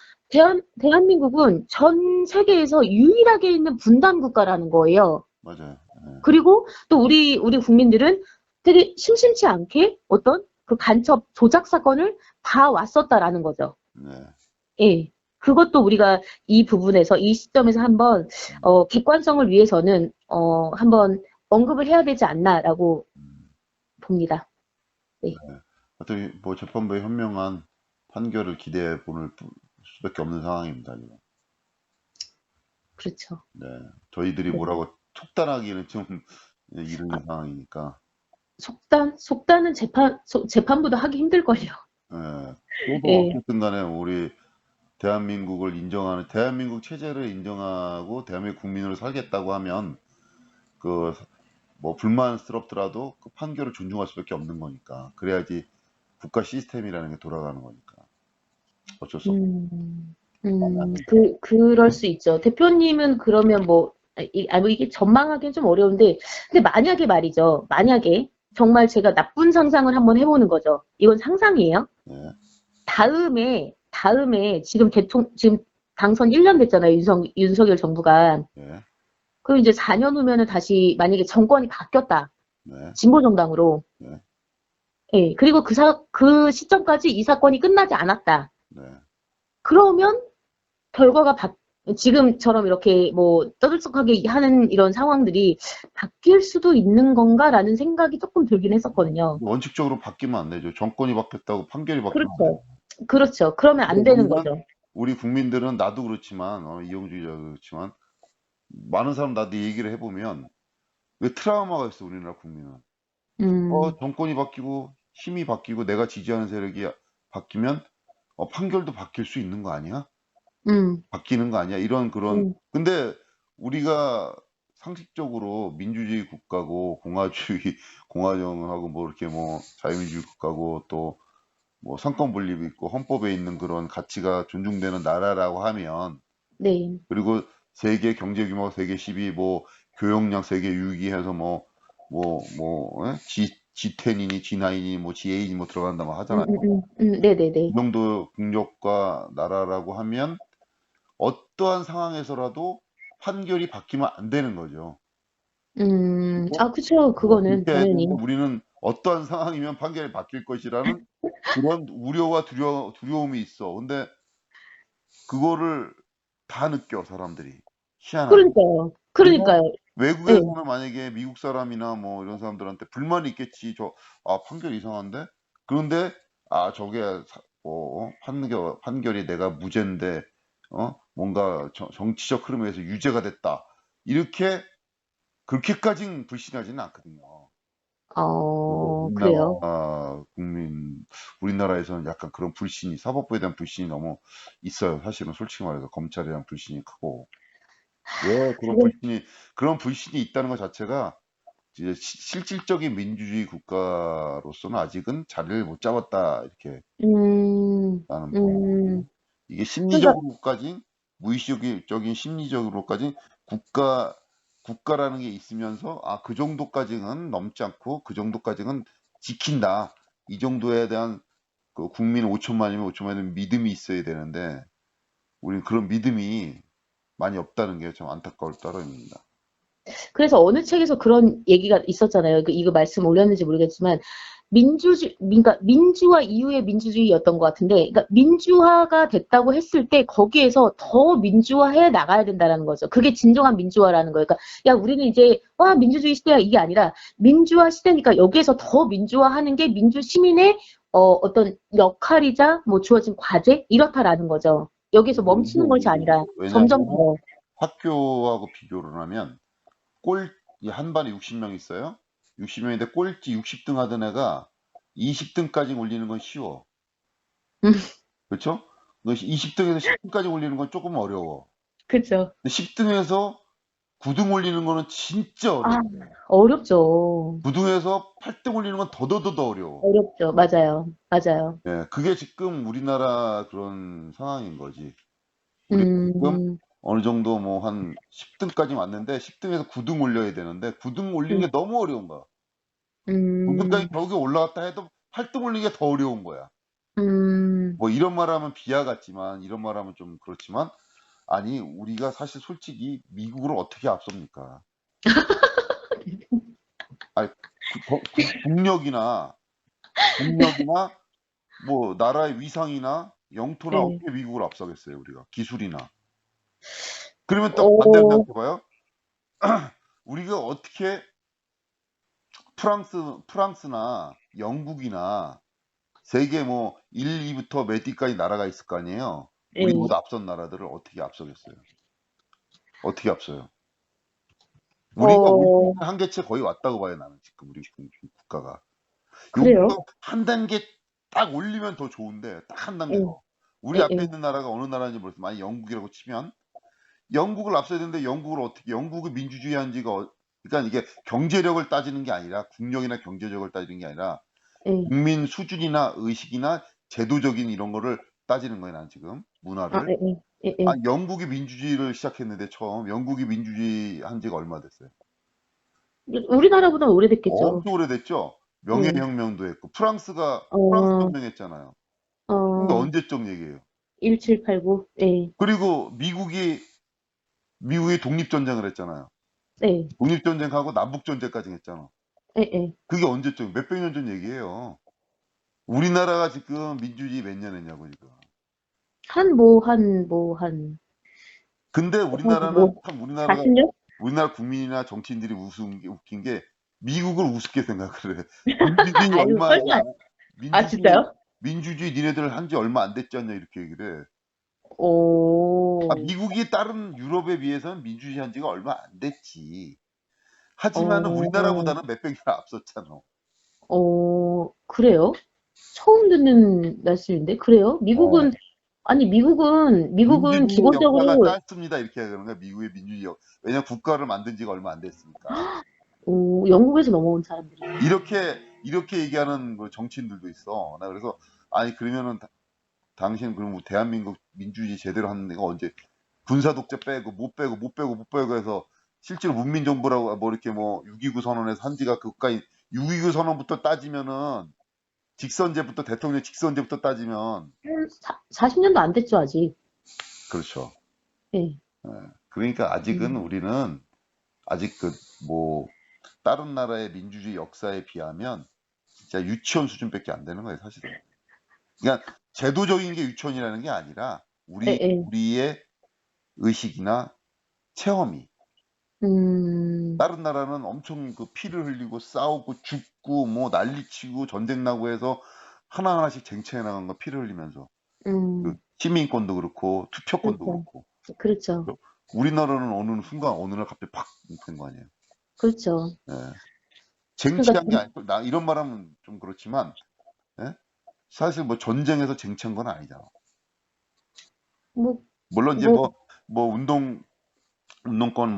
B: 대한민국은 전 세계에서 유일하게 있는 분단 국가라는 거예요.
A: 맞아요. 네.
B: 그리고 또 우리 국민들은 되게 심심치 않게 어떤 그 간첩 조작 사건을 봐왔었다라는 거죠.
A: 네.
B: 예. 그것도 우리가 이 부분에서, 이 시점에서 한번, 객관성을 위해서는, 한번 언급을 해야 되지 않나라고 봅니다. 네.
A: 하여튼 뭐 재판부의 현명한 판결을 기대해 보는 수밖에 없는 상황입니다, 지금.
B: 그렇죠.
A: 네. 저희들이
B: 네.
A: 뭐라고 촉단하기는 좀 이른 상황이니까.
B: 속단은 재판보다 하기 힘들걸요.
A: 네. 그래도
B: 예.
A: 어쨌든 간에 우리 대한민국을 인정하는, 대한민국 체제를 인정하고 대한민국 국민으로 살겠다고 하면 뭐 불만스럽더라도 그 판결을 존중할 수밖에 없는 거니까. 그래야지 국가 시스템이라는 게 돌아가는 거니까. 어쩔 수 없죠.
B: 그럴 수 있죠. 대표님은 그러면 뭐 이게 전망하기는 좀 어려운데, 근데 만약에 말이죠. 만약에 정말 제가 나쁜 상상을 한번 해보는 거죠. 이건 상상이에요.
A: 네.
B: 다음에 지금 당선 1년 됐잖아요. 윤석열 정부가.
A: 네.
B: 그럼 이제 4년 후면은 다시 만약에 정권이 바뀌었다.
A: 네.
B: 진보 정당으로.
A: 네.
B: 예. 그리고 그 시점까지 이 사건이 끝나지 않았다.
A: 네.
B: 그러면 결과가 지금처럼 이렇게 뭐 떠들썩하게 하는 이런 상황들이 바뀔 수도 있는 건가라는 생각이 조금 들긴 했었거든요.
A: 원칙적으로 바뀌면 안 되죠. 정권이 바뀌었다고 판결이 바뀌면 안
B: 그렇죠. 그렇죠. 그러면 안 되는 거죠.
A: 우리 국민들은 나도 그렇지만 이용주의자도 그렇지만 많은 사람 나도 얘기를 해보면 왜 트라우마가 있어 우리나라 국민은.
B: 음,
A: 정권이 바뀌고 힘이 바뀌고 내가 지지하는 세력이 바뀌면 판결도 바뀔 수 있는 거 아니야?
B: 음,
A: 바뀌는 거 아니야? 이런 그런.
B: 음,
A: 근데 우리가 상식적으로 민주주의 국가고 공화주의 공화정하고 뭐 이렇게 뭐 자유민주주의 국가고 또 뭐 상권 분립이 있고 헌법에 있는 그런 가치가 존중되는 나라라고 하면
B: 네.
A: 그리고 세계 경제 규모가 세계 10위 뭐 교역량 세계 6위 해서 G10이니 G9이니 뭐 G8이니 뭐 들어간다 뭐 하잖아요. 이
B: 네네네.
A: 정도 국력과 나라라고 하면 어떠한 상황에서라도 판결이 바뀌면 안 되는 거죠. 그죠?
B: 아, 그쵸. 그거는
A: 그렇게 해야 되는데
B: 당연히.
A: 우리는 어떠한 상황이면 판결이 바뀔 것이라는 그런 우려와 두려움이 있어. 근데 그거를 다 느껴, 사람들이. 희한하게.
B: 그러니까요.
A: 그리고
B: 그러니까요. 예.
A: 외국에서는 만약에 미국 사람이나 뭐 이런 사람들한테 불만이 있겠지. 판결 이상한데? 그런데, 저게, 판결이 내가 무죄인데, 뭔가 정치적 흐름에서 유죄가 됐다. 이렇게, 그렇게까진 불신하지는 않거든요. 그래서
B: 그래요.
A: 우리나라에서는 약간 그런 불신이, 사법부에 대한 불신이 너무 있어요. 사실은 솔직히 말해서 검찰에 대한 불신이 크고. 왜
B: 지금,
A: 그런 불신이 있다는 것 자체가 이제 실질적인 민주주의 국가로서는 아직은 자리를 못 잡았다. 이렇게
B: 음,
A: 나는
B: 음,
A: 보고. 이게
B: 그러니까,
A: 심리적으로까지, 무의식적인 심리적으로까지 국가라는 게 있으면서, 그 정도까지는 넘지 않고, 그 정도까지는 지킨다. 이 정도에 대한 국민 5천만이면 5천만이면 믿음이 있어야 되는데, 우리는 그런 믿음이 많이 없다는 게 좀 안타까울 따름입니다.
B: 그래서 어느 책에서 그런 얘기가 있었잖아요. 이거 말씀 올렸는지 모르겠지만, 그러니까 민주화 이후의 민주주의였던 것 같은데, 그러니까 민주화가 됐다고 했을 때 거기에서 더 민주화해 나가야 된다라는 거죠. 그게 진정한 민주화라는 거예요. 그러니까 야 우리는 이제 와 민주주의 시대야 이게 아니라 민주화 시대니까 여기에서 더 민주화하는 게 민주 시민의 어떤 역할이자 뭐 주어진 과제 이렇다라는 거죠. 여기서 멈추는 것이 아니라 점점
A: 왜냐하면
B: 더.
A: 학교하고 비교를 하면 한 반에 60명 있어요. 60명인데 꼴찌 60등 하던 애가 20등까지 올리는 건 쉬워. 그렇죠? 20등에서 10등까지 올리는 건 조금 어려워.
B: 그렇죠.
A: 근데 10등에서 9등 올리는 거는 진짜
B: 아,
A: 어려워.
B: 어렵죠.
A: 9등에서 8등 올리는 건 더더더더 어려워.
B: 어렵죠. 맞아요. 맞아요.
A: 예, 그게 지금 우리나라 그런 상황인 거지. 우리가 지금
B: 음,
A: 어느 정도 뭐 한 10등까지 왔는데 10등에서 9등 올려야 되는데 9등 올리는
B: 음,
A: 게 너무 어려운 거야. 9등까지
B: 음,
A: 겨우겨우 올라갔다 해도 8등 올리는 게 더 어려운 거야.
B: 음.
A: 뭐 이런 말하면 비하 같지만 이런 말하면 좀 그렇지만 아니 우리가 사실 솔직히 미국을 어떻게 앞섭니까? 아니 국력이나 뭐 나라의 위상이나 영토나
B: 네.
A: 어떻게 미국을 앞서겠어요 우리가 기술이나 그러면 또 반대로
B: 어,
A: 생각해봐요. 우리가 어떻게 프랑스나 영국이나 세계 뭐 1, 2부터 몇 위까지 나라가 있을 거 아니에요.
B: 예.
A: 우리보다 앞선 나라들을 어떻게 앞서겠어요? 어떻게 앞서요? 우리가 올 수
B: 어,
A: 있는 한계치에 거의 왔다고 봐요, 나는 지금 우리 국가가.
B: 그래요?
A: 여기서 한 단계 딱 올리면 더 좋은데 딱 한 단계
B: 예,
A: 더. 우리
B: 예,
A: 앞에
B: 예.
A: 있는 나라가 어느 나라인지 모르겠어. 만약 영국이라고 치면 영국을 앞서야 되는데 영국이 민주주의 한지가 그러니까 이게 경제력을 따지는 게 아니라 국력이나 경제력을 따지는 게 아니라
B: 예.
A: 국민 수준이나 의식이나 제도적인 이런 거를 따지는 거예요, 난 지금
B: 아,
A: 문화를.
B: 예, 예, 예, 예.
A: 영국이 민주주의를 시작했는데 처음 영국이 민주주의 한 지가 얼마 됐어요?
B: 우리나라보다 오래됐겠죠.
A: 엄청 오래됐죠.
B: 예.
A: 명예혁명도 했고 프랑스가 프랑스
B: 어,
A: 혁명했잖아요. 근데
B: 어,
A: 언제적 얘기예요?
B: 1789. 예,
A: 그리고 미국이 독립전쟁을 했잖아요.
B: 예,
A: 독립전쟁하고 남북전쟁까지 했잖아.
B: 예, 예.
A: 그게 언제적 몇백 년 전 얘기예요. 우리나라가 지금 민주주의 몇 년 했냐고 지금. 근데 우리나라는
B: 뭐,
A: 참
B: 40년?
A: 우리나라 국민이나 정치인들이 웃긴 게 미국을 우습게 생각을 해. 민주주의
B: 아유, 설마.
A: 얼마야?
B: 아,
A: 민주주의
B: 진짜요?
A: 민주주의 니네들 한지 얼마 안 됐지 않냐 이렇게 얘기를 해.
B: 오,
A: 미국이 다른 유럽에 비해서는 민주주의한 지가 얼마 안 됐지. 하지만은
B: 어,
A: 우리나라보다는 몇백 년 앞섰잖아.
B: 그래요? 처음 듣는 말씀인데, 그래요?
A: 어.
B: 미국은
A: 민주주의 역사가
B: 기본적으로,
A: 짧습니다. 이렇게 하는 거야. 미국의 민주주의 왜냐면 국가를 만든 지가 얼마 안 됐으니까.
B: 영국에서 넘어온 사람들이.
A: 이렇게 얘기하는 그 정치인들도 있어. 나 그래서 아니 그러면은 당신 그럼 대한민국 민주주의 제대로 하는 데가 언제 군사 독재 빼고 못 빼고 해서 실제로 문민정부라고 뭐 이렇게 뭐 6.29 선언에서 한 지가 그까이 6.29 선언부터 따지면은 직선제부터 대통령 직선제부터 따지면
B: 40년도 안 됐죠, 아직.
A: 그렇죠.
B: 예.
A: 예. 그러니까 아직은
B: 음,
A: 우리는 아직 그 뭐 다른 나라의 민주주의 역사에 비하면 진짜 유치원 수준밖에 안 되는 거예요, 사실은. 그러니까 제도적인 게 유치원이라는 게 아니라
B: 예, 예.
A: 우리의 의식이나 체험이
B: 음,
A: 다른 나라는 엄청 그 피를 흘리고 싸우고 죽고 뭐 난리치고 전쟁 나고 해서 하나하나씩 쟁취해 나간 거 피를 흘리면서 그
B: 음,
A: 시민권도 그렇고 투표권도
B: 그렇죠.
A: 그렇고
B: 그렇죠.
A: 우리나라는 어느 날 갑자기 팍 된 거 아니에요.
B: 그렇죠.
A: 예.
B: 그러니까,
A: 쟁취한 게 아니고 나 이런 말하면 좀 그렇지만 예? 사실 뭐 전쟁에서 쟁취한 건 아니잖아.
B: 뭐,
A: 물론 이제
B: 뭐,
A: 뭐 운동권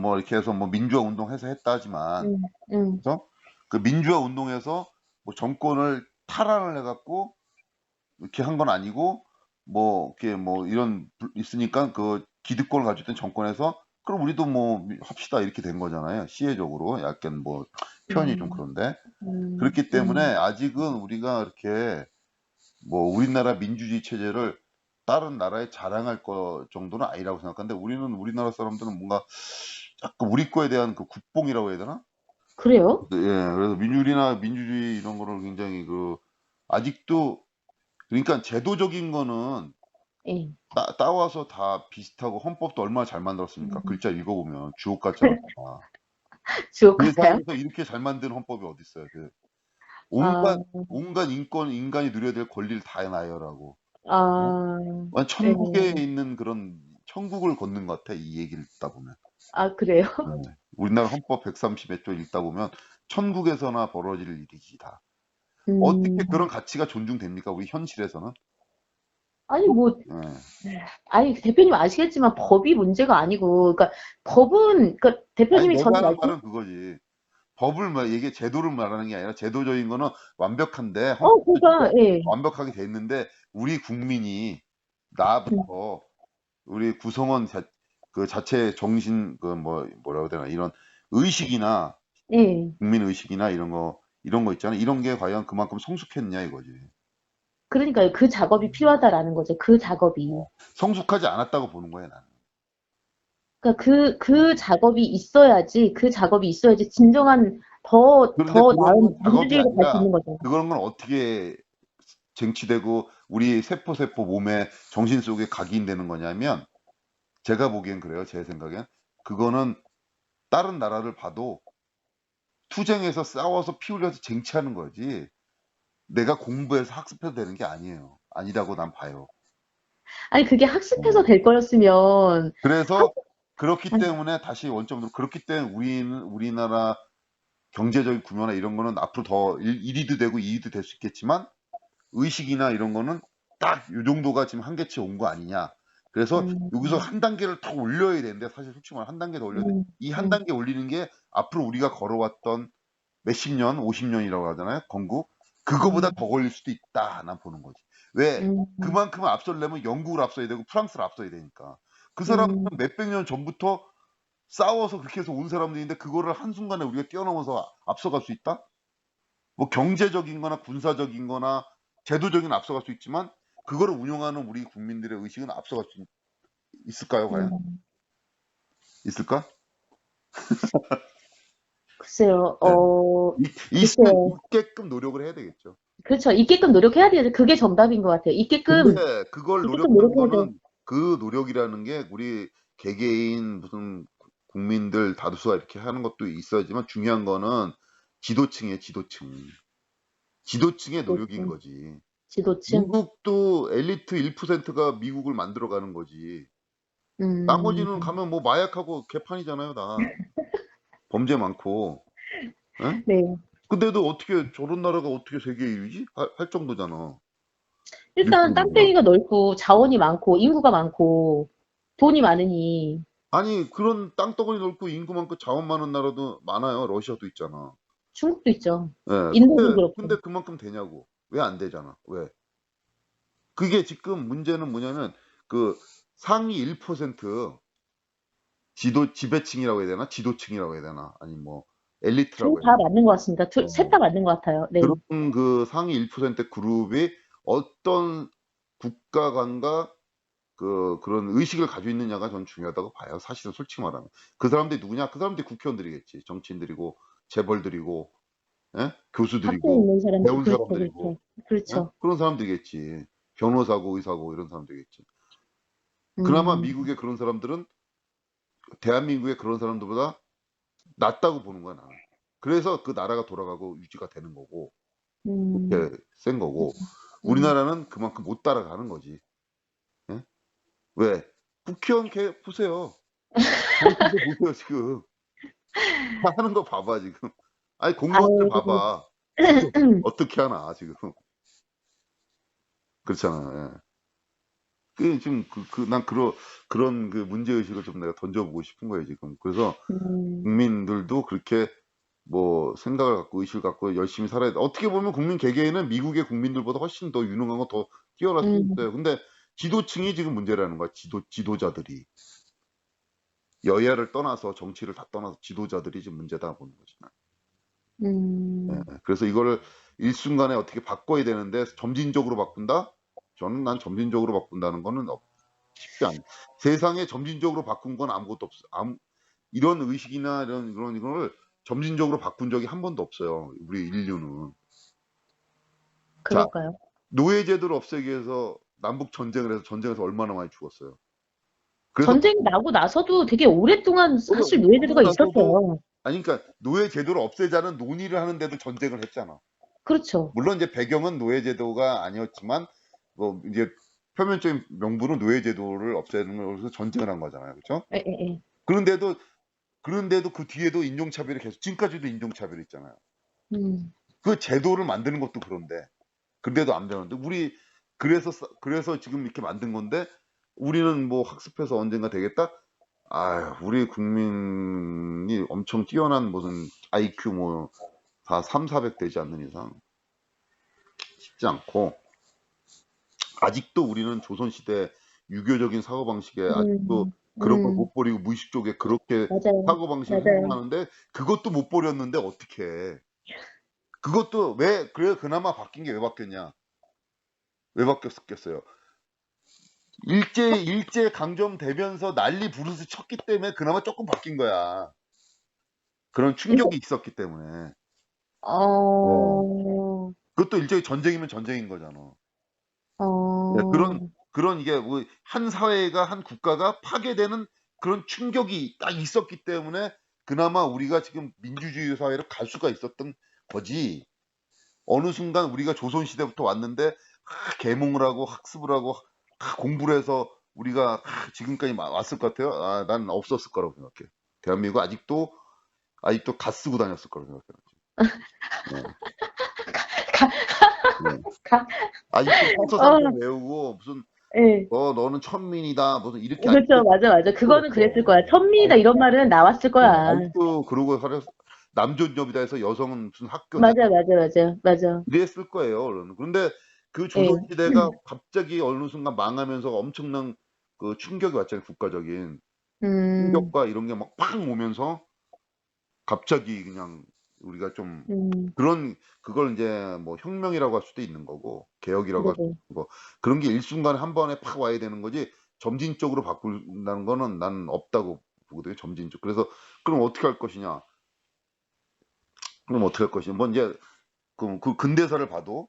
A: 뭐 이렇게 해서 뭐 민주화 운동해서 했다 하지만
B: 음, 음,
A: 그래서 그 민주화 운동에서 뭐 정권을 탈환을 해갖고 이렇게 한 건 아니고 뭐 이렇게 뭐 이런 있으니까 그 기득권을 가지고 있던 정권에서 그럼 우리도 뭐 합시다 이렇게 된 거잖아요. 시혜적으로 약간 뭐 표현이 좀
B: 음,
A: 그런데
B: 음,
A: 그렇기 때문에 아직은 우리가 이렇게 뭐 우리나라 민주주의 체제를 다른 나라에 자랑할 거 정도는 아니라고 생각하는데 우리나라 사람들은 뭔가 자꾸 우리 거에 대한 그 국뽕이라고 해야 되나?
B: 그래요?
A: 예, 그래서 우리나라 민주주의 이런 거를 굉장히 그 아직도 그러니까 제도적인 거는
B: 예.
A: 따와서 다 비슷하고 헌법도 얼마나 잘 만들었습니까?
B: 음,
A: 글자 읽어보면 주옥 같지 않아.
B: 주옥 같아요?
A: 세상에서 이렇게 잘 만든 헌법이 어디 있어요? 그
B: 아,
A: 온갖 인간이 누려야 될 권리를 다 나열하고 어?
B: 아, 예.
A: 천국에 있는 그런 천국을 걷는 것 같아. 이 얘기를 듣다 보면.
B: 아, 그래요?
A: 네. 우리나라 헌법 130몇 조 읽다 보면 천국에서나 벌어질 일이지 다. 어떻게
B: 음,
A: 그런 가치가 존중됩니까? 우리 현실에서는?
B: 아니, 뭐,
A: 예.
B: 아니, 대표님 아시겠지만 법이 문제가 아니고, 그러니까 그러니까
A: 아니
B: 대표님이
A: 내가
B: 전에
A: 하는 말은 그거지. 이게 제도를 말하는 게 아니라 제도적인 거는 완벽한데 헌법도 진짜
B: 그러니까, 예.
A: 완벽하게 돼 있는데 우리 국민이
B: 음,
A: 나부터 우리 구성원 그 자체 정신 그 뭐라고 해야 되나 이런 의식이나
B: 예.
A: 국민 의식이나 이런 거 있잖아. 이런 게 과연 그만큼 성숙했냐 이거지.
B: 그러니까요. 그 작업이 필요하다라는 거죠. 그 작업이.
A: 성숙하지 않았다고 보는 거야 나는.
B: 그러니까 그 작업이 있어야지 진정한
A: 그런데
B: 더
A: 그런
B: 나은
A: 건 작업이
B: 민주주의로 갈 수
A: 아니라
B: 있는 거죠.
A: 그런 건 어떻게 쟁취되고 우리 세포 몸에 정신 속에 각인되는 거냐면 제가 보기엔 그래요. 제 생각엔 그거는 다른 나라를 봐도 투쟁해서 싸워서 피 흘려서 쟁취하는 거지. 내가 공부해서 학습해서 되는 게 아니에요. 아니라고 난 봐요.
B: 아니, 그게 학습해서
A: 음.
B: 될 거였으면, 학,
A: 그래서 그렇기
B: 아니,
A: 때문에 다시 원점으로 그렇기 때문에 우리나라 경제적인 구조나 이런 거는 앞으로 더 1위도 되고 2위도 될 수 있겠지만 의식이나 이런 거는 딱 요 정도가 지금 한계치에 온 거 아니냐. 그래서
B: 음,
A: 여기서 한 단계를 더 올려야 되는데 사실 솔직히 말하면 한 단계 더 올려야 돼.
B: 음,
A: 이 한
B: 음,
A: 단계 올리는 게 앞으로 우리가 걸어왔던 몇십 년, 50년이라고 하잖아요. 건국. 그거보다
B: 음,
A: 더 걸릴 수도 있다. 난 보는 거지. 왜?
B: 음,
A: 그만큼 앞서려면 영국을 앞서야 되고 프랑스를 앞서야 되니까. 그 사람들은
B: 음,
A: 몇백 년 전부터 싸워서 그렇게 해서 온 사람들인데 그거를 한순간에 우리가 뛰어넘어서 앞서갈 수 있다? 뭐 경제적인 거나 군사적인 거나 제도적인 앞서갈 수 있지만 그거를 운영하는 우리 국민들의 의식은 앞서갈 수 있을까요, 과연?
B: 음.
A: 있을까?
B: 글쎄요,
A: 네.
B: 글쎄요.
A: 있게끔 노력을 해야 되겠죠.
B: 그렇죠. 있게끔 노력해야 돼요. 그게 정답인 것 같아요.
A: 근데 그걸
B: 있게끔
A: 노력하는
B: 노력해야 돼요.
A: 거는 그 노력이라는 게 우리 개개인 무슨 국민들 다수가 이렇게 하는 것도 있어야지만 중요한 거는 지도층이에요, 지도층. 지도층의 노력인
B: 그렇죠.
A: 거지.
B: 지도층.
A: 미국도 엘리트 1%가 미국을 만들어가는 거지.
B: 음,
A: 나머지는 가면 뭐 마약하고 개판이잖아요, 다. 범죄 많고. 예?
B: 네.
A: 근데도 어떻게 저런 나라가 어떻게 세계 1위지? 할 정도잖아.
B: 일단
A: 일본보다.
B: 땅덩이가 넓고 자원이 많고 인구가 많고 돈이 많으니
A: 아니, 그런 땅덩어리 넓고 인구 많고 자원 많은 나라도 많아요. 러시아도 있잖아.
B: 중국도 있죠.
A: 예.
B: 인도도 그렇고.
A: 근데 그만큼 되냐고. 왜 안 되잖아. 왜? 그게 지금 문제는 뭐냐면 그 상위 1% 지배층이라고 해야 되나? 지도층이라고 해야 되나? 아니 뭐
B: 둘
A: 엘리트라고 해야
B: 다
A: 되나?
B: 맞는 것 같습니다. 셋
A: 어.
B: 다 맞는 것 같아요. 네.
A: 그런 그 상위 1% 그룹이 어떤 국가관과 그런 의식을 가지고 있느냐가 전 중요하다고 봐요. 사실은 솔직히 말하면. 그 사람들이 누구냐? 그 사람들이 국회의원들이겠지. 정치인들이고 재벌들이고 예?
B: 학교에
A: 교수들이고
B: 있는 사람들,
A: 배운
B: 그렇죠,
A: 사람들이고
B: 그렇죠.
A: 예?
B: 그렇죠.
A: 그런 사람들이겠지. 변호사고 의사고 이런 사람들이겠지. 그나마
B: 음,
A: 미국의 그런 사람들은 대한민국의 그런 사람들보다 낫다고 보는 거야, 나는. 그래서 그 나라가 돌아가고 유지가 되는 거고,
B: 음,
A: 그렇게 센 거고,
B: 음.
A: 우리나라는 그만큼 못 따라가는 거지. 예? 왜? 국회의원 보세요. 당신도 보세요, 지금. 하는 거 봐봐, 지금. 아니, 공무원들
B: 아유,
A: 봐봐. 어떻게 하나, 지금. 그렇잖아. 예. 좀, 난 그런 그 문제의식을 좀 내가 던져보고 싶은 거예요, 지금. 그래서
B: 음,
A: 국민들도 그렇게 뭐 생각을 갖고 의식을 갖고 열심히 살아야 돼. 어떻게 보면 국민 개개인은 미국의 국민들보다 훨씬 더 유능한 거 더 뛰어날 수도
B: 음,
A: 있어요. 근데 지도층이 지금 문제라는 거야. 지도자들이. 여야를 떠나서 정치를 다 떠나서 지도자들이 지금 문제다 보는 거지. 예.
B: 음.
A: 그래서 이거를 일순간에 어떻게 바꿔야 되는데 점진적으로 바꾼다? 난 점진적으로 바꾼다는 거는 쉽지 않아. 세상에 점진적으로 바꾼 건 아무것도 없어. 이런 의식이나 이런 이걸 점진적으로 바꾼 적이 한 번도 없어요. 우리 인류는. 자,
B: 그럴까요?
A: 노예제도를 없애기 위해서 남북 전쟁을 해서 전쟁에서 얼마나 많이 죽었어요. 그래서
B: 전쟁이 나고 나서도 되게 오랫동안 사실
A: 그러고
B: 노예제도가
A: 나서도
B: 있었어요.
A: 아니 그러니까 노예제도를 없애자는 논의를 하는데도 전쟁을 했잖아.
B: 그렇죠.
A: 물론 이제 배경은 노예제도가 아니었지만 뭐 이제 표면적인 명분은 노예제도를 없애는 걸로 전쟁을 한 거잖아요. 그렇죠?
B: 예, 예, 예.
A: 그런데도 그런데도 그 뒤에도 인종차별이 계속 지금까지도 인종차별이 있잖아요.
B: 음,
A: 그 제도를 만드는 것도 그런데 근데도 안 되는데 그래서 지금 이렇게 만든 건데 우리는 뭐 학습해서 언젠가 되겠다? 아유, 우리 국민이 엄청 뛰어난 무슨 IQ 뭐 다 3, 400 되지 않는 이상 쉽지 않고 아직도 우리는 조선시대 유교적인 사고방식에 아직도
B: 음,
A: 그런 걸
B: 음,
A: 못 버리고 무의식적에 그렇게
B: 맞아요.
A: 사고방식을
B: 맞아요.
A: 행동하는데 그것도 못 버렸는데 어떻게 해. 그것도 그래 그나마 바뀐 게 왜 바뀌었냐? 왜 바뀌었겠어요? 일제 강점되면서 난리 부르스 쳤기 때문에 그나마 조금 바뀐 거야. 그런
B: 이거,
A: 충격이 있었기 때문에. 어.
B: 어,
A: 그것도 일종의 전쟁이면 전쟁인 거잖아. 네,
B: 어,
A: 그런 이게 뭐 한 사회가 한 국가가 파괴되는 그런 충격이 딱 있었기 때문에 그나마 우리가 지금 민주주의 사회로 갈 수가 있었던 거지. 어느 순간 우리가 조선 시대부터 왔는데 계몽을 하고 학습을 하고 공부를 해서 우리가 지금까지 왔을 것 같아요. 난 없었을 거라고 생각해. 대한민국 아직도 갓 쓰고 다녔을 거라고 생각해요.
B: 가,
A: 네. 네.
B: 가,
A: 아직도
B: 어,
A: 서서상자 외우고 무슨
B: 예.
A: 너는 천민이다 무슨 이렇게 아직도
B: 그렇죠. 맞아, 맞아. 그거는 그랬을 거야. 천미다
A: 아직,
B: 이런 말은 나왔을 거야.
A: 아직도 그러고 남존여비다 해서 여성은 무슨 학교
B: 맞아, 맞아, 맞아, 맞아.
A: 이랬을 거예요. 그런데 그
B: 예.
A: 조선시대가 갑자기 어느 순간 망하면서 엄청난 그 충격이 왔잖아요. 국가적인
B: 음,
A: 충격과 이런 게 막 팍 오면서 갑자기 그냥 우리가 좀
B: 음,
A: 그걸 이제 뭐 혁명이라고 할 수도 있는 거고 개혁이라고 할 수도
B: 네네.
A: 있는 거고 그런 게 일순간에 한 번에 팍 와야 되는 거지 점진적으로 바꾼다는 거는 난 없다고 보거든요. 점진적. 그래서 그럼 어떻게 할 것이냐? 그럼 어떻게 할 것이냐? 뭐 이제 그 근대사를 봐도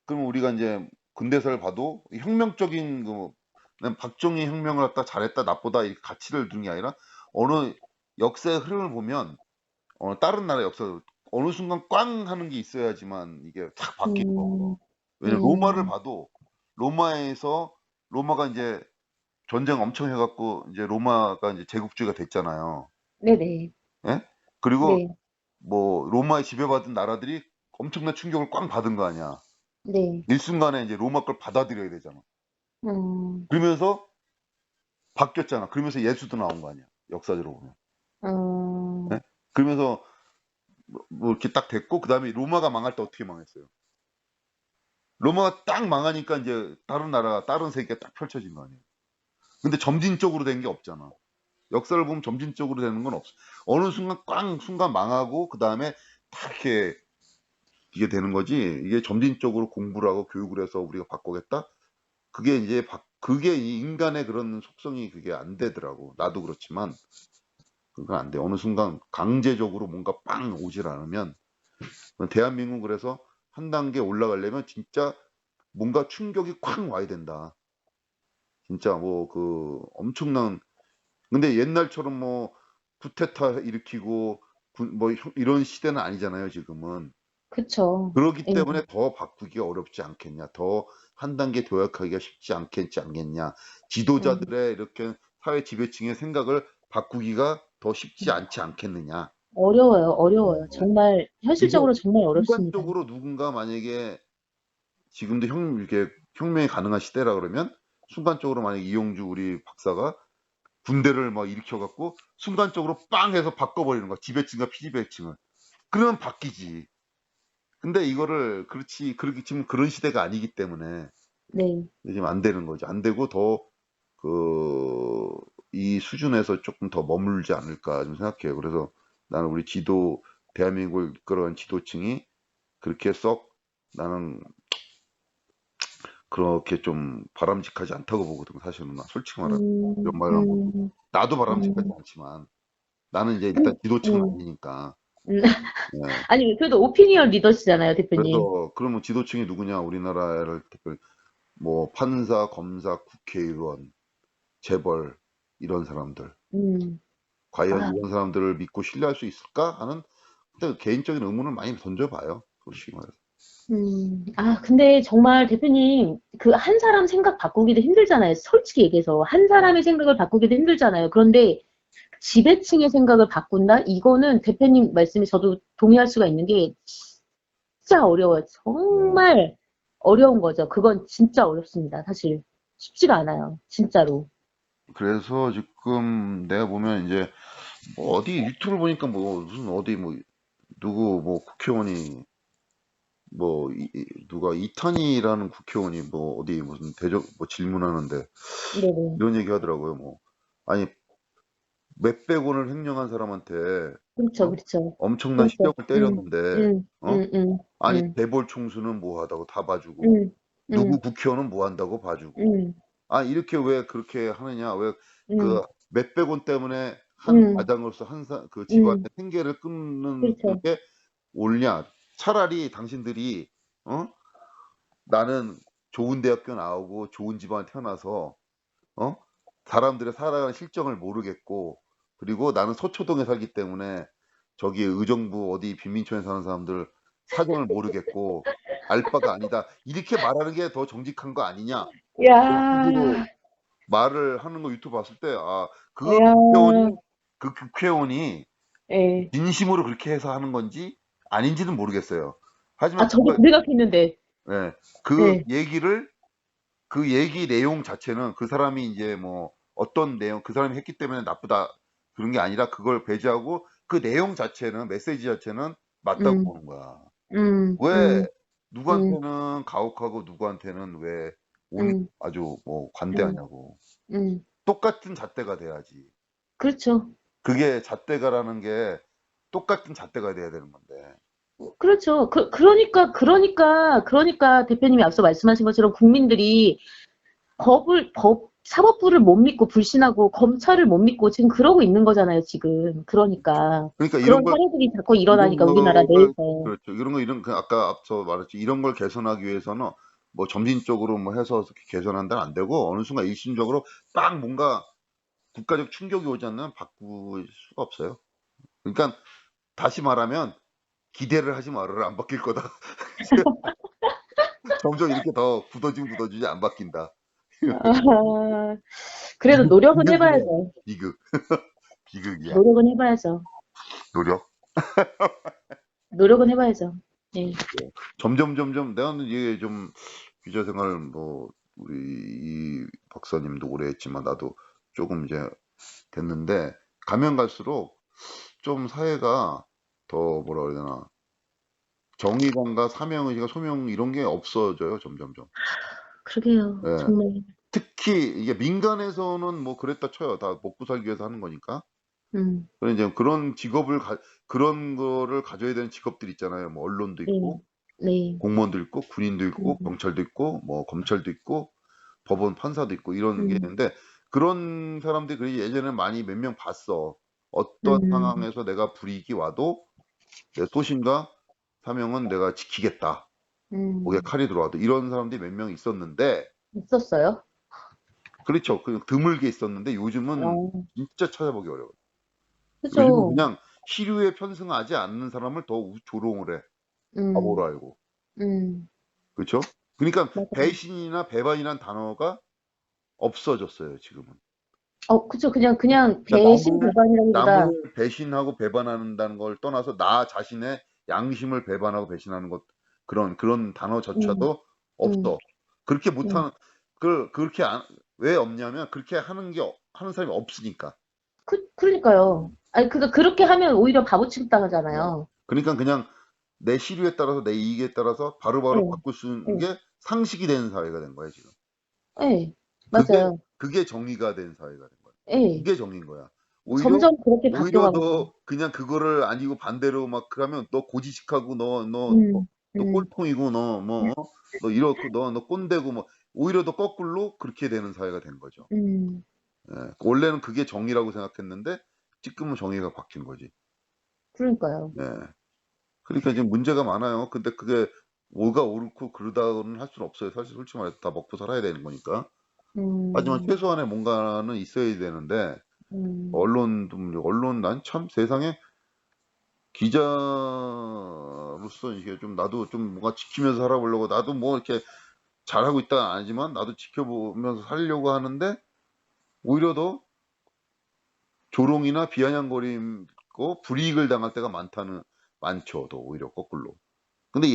A: 그럼 우리가 이제 근대사를 봐도 혁명적인 난 박정희 혁명을 갖다 잘했다 나쁘다 이 가치를 두는 게 아니라 어느 역사의 흐름을 보면 다른 나라 역사 어느 순간 꽝 하는 게 있어야지만 이게 탁 바뀌는
B: 음,
A: 거고 왜냐면 로마를
B: 음,
A: 봐도 로마에서 로마가 이제 전쟁 엄청 해갖고 이제 로마가 이제 제국주의가 됐잖아요.
B: 네네.
A: 예? 그리고
B: 네.
A: 뭐 로마에 지배받은 나라들이 엄청난 충격을 꽝 받은 거 아니야.
B: 네.
A: 일순간에 이제 로마 걸 받아들여야 되잖아.
B: 음,
A: 그러면서 바뀌었잖아. 그러면서 예수도 나온 거 아니야. 역사적으로 보면. 예?
B: 음,
A: 그러면서 뭐 이렇게 딱 됐고 그다음에 로마가 망할 때 어떻게 망했어요? 로마가 딱 망하니까 이제 다른 나라, 다른 세계가 딱 펼쳐진 거 아니에요. 근데 점진적으로 된 게 없잖아. 역사를 보면 점진적으로 되는 건 없어. 어느 순간 꽝 순간 망하고 그다음에 다 이렇게 이게 되는 거지. 이게 점진적으로 공부를 하고 교육을 해서 우리가 바꾸겠다. 그게 이제 그게 이 인간의 그런 속성이 그게 안 되더라고. 나도 그렇지만 그건 안 돼. 어느 순간 강제적으로 뭔가 빵 오질 않으면 대한민국 그래서 한 단계 올라가려면 진짜 뭔가 충격이 콱 와야 된다. 진짜 뭐 그 엄청난 근데 옛날처럼 뭐 쿠데타 일으키고 뭐 이런 시대는 아니잖아요, 지금은.
B: 그쵸.
A: 그렇기
B: 예,
A: 때문에 더 바꾸기가 어렵지 않겠냐. 더 한 단계 도약하기가 쉽지 않겠냐.
B: 음,
A: 지도자들의 이렇게 사회 지배층의 생각을 바꾸기가 더 쉽지 않지 않겠느냐.
B: 어려워요,
A: 네.
B: 어려워요. 정말,
A: 이게
B: 현실적으로 정말 어렵습니다.
A: 순간적으로 누군가 만약에 지금도 이게 혁명이 가능한 시대라 그러면 순간적으로 만약 이용주 우리 박사가 군대를 막 일으켜갖고 순간적으로 빵 해서 바꿔버리는 거야. 지배층과 피지배층을. 그러면 바뀌지. 근데 이거를 그렇게 지금 그런 시대가 아니기 때문에
B: 네.
A: 지금 안 되는 거죠. 안 되고 더 이 수준에서 조금 더 머물지 않을까 좀 생각해요. 그래서 나는 우리 대한민국을 이끌어간 지도층이 그렇게 썩 나는 그렇게 좀 바람직하지 않다고 보거든. 사실은 나 솔직히 말하면 이런
B: 음,
A: 말을 하면
B: 음,
A: 나도 바람직하지
B: 음,
A: 않지만 나는 이제 일단 지도층은
B: 음.
A: 아니니까.
B: 음.
A: 네.
B: 아니, 그래도 오피니언 리더시잖아요, 대표님.
A: 그래서 그러면 지도층이 누구냐? 우리나라를 뭐 판사, 검사, 국회의원, 재벌 이런 사람들.
B: 음,
A: 과연
B: 아,
A: 이런 사람들을 믿고 신뢰할 수 있을까 하는 개인적인 의문을 많이 던져봐요. 솔직히 말해서.
B: 근데 정말 대표님, 그 한 사람 생각 바꾸기도 힘들잖아요. 솔직히 얘기해서. 한 사람의 생각을 바꾸기도 힘들잖아요. 그런데 지배층의 생각을 바꾼다? 이거는 대표님 말씀에 저도 동의할 수가 있는 게 진짜 어려워요.
A: 네.
B: 정말 어려운 거죠. 그건 진짜 어렵습니다. 사실. 쉽지가 않아요. 진짜로.
A: 그래서 지금 내가 보면 이제 뭐 어디 유튜브를 보니까 뭐 무슨 어디 뭐 누구 뭐 국회의원이 뭐 누가 이탄희라는 국회의원이 뭐 어디 무슨 대적 뭐 질문하는데
B: 네네.
A: 이런 얘기 하더라고요. 뭐 아니 몇백 원을 횡령한 사람한테
B: 그렇죠,
A: 어?
B: 그렇죠.
A: 엄청난
B: 그렇죠.
A: 시력을 때렸는데 어?
B: 음, 음,
A: 아니
B: 음,
A: 재벌 총수는 뭐 하다고 다 봐주고
B: 음,
A: 누구
B: 음,
A: 국회의원은 뭐 한다고 봐주고
B: 음,
A: 아 이렇게 왜 그렇게 하느냐 왜 그
B: 음,
A: 몇백 원 때문에 한
B: 음,
A: 가장으로서 그 집안의
B: 음,
A: 생계를 끊는
B: 그렇죠.
A: 게 옳냐 차라리 당신들이 어? 나는 좋은 대학교 나오고 좋은 집안에 태어나서 어? 사람들의 살아가는 실정을 모르겠고 그리고 나는 서초동에 살기 때문에 저기 의정부 어디 빈민촌에 사는 사람들 사정을 모르겠고 알 바가 아니다. 이렇게 말하는 게 더 정직한 거 아니냐. 그런 식으로
B: 야,
A: 말을 하는 거 유튜브 봤을 때 아,
B: 야,
A: 그 국회의원이
B: 예.
A: 진심으로 그렇게 해서 하는 건지 아닌지는 모르겠어요. 하지만
B: 아, 저도 그 생각했는데,
A: 예, 그
B: 예,
A: 얘기를 그 얘기 내용 자체는 그 사람이 이제 뭐 어떤 내용 그 사람이 했기 때문에 나쁘다 그런 게 아니라 그걸 배제하고 그 내용 자체는 메시지 자체는 맞다고
B: 음,
A: 보는 거야.
B: 음,
A: 왜
B: 음, 음,
A: 누구한테는 가혹하고 누구한테는 왜
B: 음,
A: 아주 뭐
B: 음,
A: 관대하냐고.
B: 음.
A: 똑같은 잣대가 돼야지.
B: 그렇죠.
A: 그게 잣대가라는 게 똑같은 잣대가 돼야 되는 건데.
B: 그렇죠. 그러니까 대표님이 앞서 말씀하신 것처럼 국민들이 사법부를 못 믿고 불신하고 검찰을 못 믿고 지금 그러고 있는 거잖아요, 지금. 그러니까.
A: 그러니까
B: 그런 사례들이 자꾸 일어나니까
A: 이런
B: 우리나라
A: 거를
B: 내에서.
A: 그렇죠. 그 아까 앞서 말했지 이런 걸 개선하기 위해서는 뭐 점진적으로 뭐 해서 개선한다는 안 되고 어느 순간 일심적으로 딱 뭔가 국가적 충격이 오지 않는 바꿀 수가 없어요. 그러니까 다시 말하면 기대를 하지 말아라 안 바뀔 거다. 점점 이렇게 더 굳어지지 안 바뀐다.
B: 아, 그래도 노력은
A: 비극이네.
B: 해봐야죠.
A: 비극. 비극이야.
B: 노력은 해봐야죠.
A: 노력.
B: 노력은 해봐야죠. 네.
A: 점점 내가 이게 좀 기자 생활 뭐 우리 이 박사님도 오래 했지만 나도 조금 이제 됐는데 가면 갈수록 좀 사회가 더 뭐라 그래야 되나 정의감과 사명의식과 소명 이런 게 없어져요 점점점.
B: 그러게요.
A: 예.
B: 정말.
A: 특히 이게 민간에서는 뭐 그랬다 쳐요. 다 먹고 살기 위해서 하는 거니까.
B: 음,
A: 그런 이제 그런 직업을 그런 거를 가져야 되는 직업들 있잖아요. 뭐 언론도
B: 네.
A: 있고
B: 네.
A: 공무원도 있고 군인도 있고
B: 음,
A: 경찰도 있고 뭐 검찰도 있고 법원 판사도 있고 이런 게
B: 음,
A: 있는데 그런 사람들이 그래 예전에 많이 몇 명 봤어. 어떤
B: 음,
A: 상황에서 내가 불이익이 와도 내 소신과 사명은 내가 지키겠다. 목에
B: 음.
A: 칼이 들어와도 이런 사람들이 몇 명 있었는데
B: 있었어요?
A: 그렇죠. 그 드물게 있었는데 요즘은
B: 어,
A: 진짜 찾아보기 어려워요. 요즘은
B: 그죠.
A: 그냥 시류에 편승하지 않는 사람을 더 조롱을 해. 바보로
B: 음,
A: 알고.
B: 음,
A: 그렇죠? 그러니까
B: 맞아요.
A: 배신이나 배반이란 단어가 없어졌어요, 지금은.
B: 그죠. 그냥
A: 그러니까
B: 배신 배반이라기보다,
A: 남을 배신하고 배반한다는 걸 떠나서 나 자신의 양심을 배반하고 배신하는 것 그런
B: 음,
A: 단어조차도
B: 음,
A: 없어. 그렇게
B: 음.
A: 못하는 그렇게 왜 없냐면 그렇게 하는 사람이 없으니까.
B: 그러니까요. 아니, 그렇게 하면 오히려 바보
A: 네.
B: 취급당하잖아요.
A: 그러니까 그냥 내 시류에 따라서 내 이익에 따라서 바로바로
B: 네,
A: 바꿀 수 있는
B: 네,
A: 게 상식이 되는 사회가 된 거야, 지금.
B: 네,
A: 그게
B: 맞아요.
A: 그게 정의가 된 사회가 된 거야.
B: 네.
A: 그게 정의인 거야. 오히려
B: 점점 그렇게
A: 오히려
B: 바뀌어가고 있어요.
A: 너 그냥 그거를 아니고 반대로 막 그러면 너 고지식하고
B: 음,
A: 너
B: 음,
A: 꼴통이고 너 뭐 너 이렇고 너 꼰대고 뭐 오히려 더 거꾸로 그렇게 되는 사회가 된 거죠.
B: 음,
A: 예. 원래는 그게 정의라고 생각했는데 지금은 정의가 바뀐 거지.
B: 그러니까요.
A: 네. 그러니까 지금 문제가 많아요. 근데 그게 뭐가 옳고 그르다고는 할 수는 없어요. 사실 솔직히 말해서 다 먹고 살아야 되는 거니까. 하지만
B: 음,
A: 최소한의 뭔가는 있어야 되는데
B: 음,
A: 언론도 언론 난 참 세상에 기자로서 이게 좀 나도 좀 뭔가 지키면서 살아보려고 나도 뭐 이렇게 잘하고 있다는 아니지만 나도 지켜보면서 살려고 하는데 오히려 더 조롱이나 비아냥거리고 불이익을 당할 때가 많죠. 더 오히려 거꾸로. 근데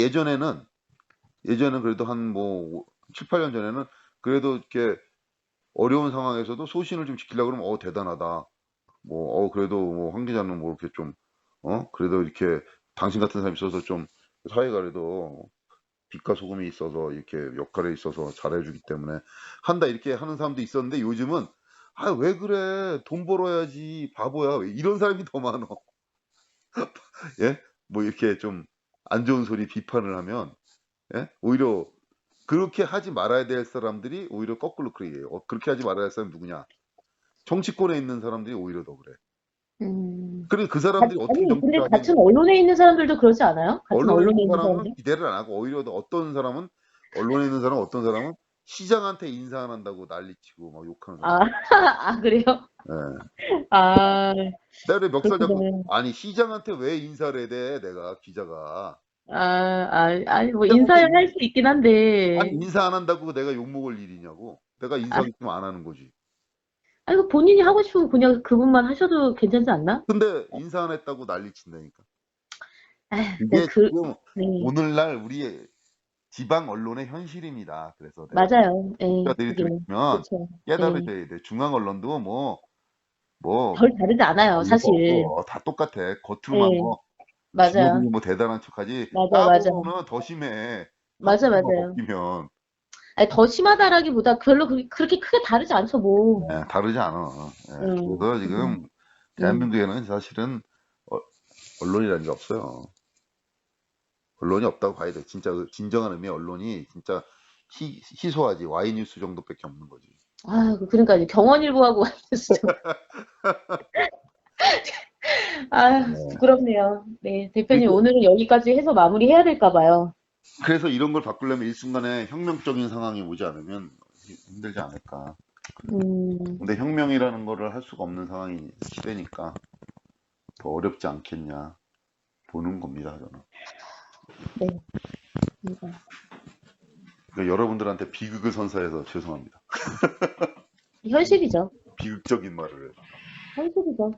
A: 예전엔 그래도 한 뭐 7, 8년 전에는 그래도 이렇게 어려운 상황에서도 소신을 좀 지키려고 그러면 대단하다. 뭐 그래도 뭐 황 기자는 뭐 이렇게 좀 그래도 이렇게 당신 같은 사람이 있어서 좀 사회가 그래도 빛과 소금이 있어서 이렇게 역할에 있어서 잘해주기 때문에 한다 이렇게 하는 사람도 있었는데 요즘은 아 왜 그래 돈 벌어야지 바보야 왜 이런 사람이 더 많어. 예? 뭐 이렇게 좀 안 좋은 소리 비판을 하면 예? 오히려 그렇게 하지 말아야 될 사람들이 오히려 거꾸로 그렇게 해요. 그렇게 하지 말아야 할 사람이 누구냐? 정치권에 있는 사람들이 오히려 더 그래.
B: 음.
A: 그래 그 사람들이 어떻게
B: 아니, 근데
A: 정치를
B: 같은
A: 하겠냐?
B: 언론에 있는 사람들도 그러지 않아요? 같은
A: 언론에
B: 언론에
A: 있는
B: 있는
A: 사람은
B: 사람들?
A: 기대를 안 하고 오히려 더 어떤 사람은 언론에 있는 사람은 어떤 사람은 시장한테 인사 안 한다고 난리치고 막 욕하는 사람.
B: 아, 아, 그래요?
A: 예.
B: 아,
A: 내가 멱살 잡고
B: 그렇구나.
A: 아니 시장한테 왜 인사를 해야 돼? 내가 기자가.
B: 아니, 뭐,
A: 시장한테
B: 인사를 할 수 있긴
A: 아니
B: 한데,
A: 인사 안 한다고 내가 욕 먹을 일이냐고. 내가
B: 아,
A: 인사하기 싫으면 안 하는 거지.
B: 아니, 그 본인이 하고 싶으면 그냥 그분만 하셔도 괜찮지 않나?
A: 근데 인사 안 했다고 난리친다니까.
B: 네,
A: 이게 지금
B: 네,
A: 오늘날 우리의 지방 언론의 현실입니다. 그래서 내가
B: 맞아요. 네,
A: 독자들이
B: 그게,
A: 들으면
B: 그쵸. 네,
A: 깨달으셔야 돼. 중앙 언론도 뭐
B: 별 다르지 않아요, 사실.
A: 다 똑같아. 겉으로만
B: 네,
A: 뭐
B: 맞아요.
A: 지네들이 뭐 대단한 척하지
B: 맞아요.
A: 까보면은 더 심해. 한국만
B: 맞아요.
A: 벗기면
B: 아니, 더 심하다라기보다 별로 그렇게 크게 다르지 않죠, 뭐.
A: 예, 다르지 않아. 예. 그래서
B: 음,
A: 지금
B: 음.
A: 대한민국에는 사실은 어, 언론이라는 게 없어요. 언론이 없다고 봐야 돼. 진짜 진정한 의미의 언론이 진짜 희소하지. 와이뉴스 정도밖에 없는 거지.
B: 그러니까 이제 경원일보하고 진짜.
A: 네.
B: 부끄럽네요. 네, 대표님
A: 그러니까
B: 오늘은 여기까지 해서 마무리해야 될까 봐요.
A: 그래서 이런 걸 바꾸려면 일순간에 혁명적인 상황이 오지 않으면 힘들지 않을까.
B: 음,
A: 근데 혁명이라는 거를 할 수가 없는 상황이 시대니까 더 어렵지 않겠냐 보는 겁니다, 저는.
B: 네.
A: 그러니까 여러분들한테 비극을 선사해서 죄송합니다.
B: 현실이죠.
A: 비극적인 말을 해서.
B: 현실이죠.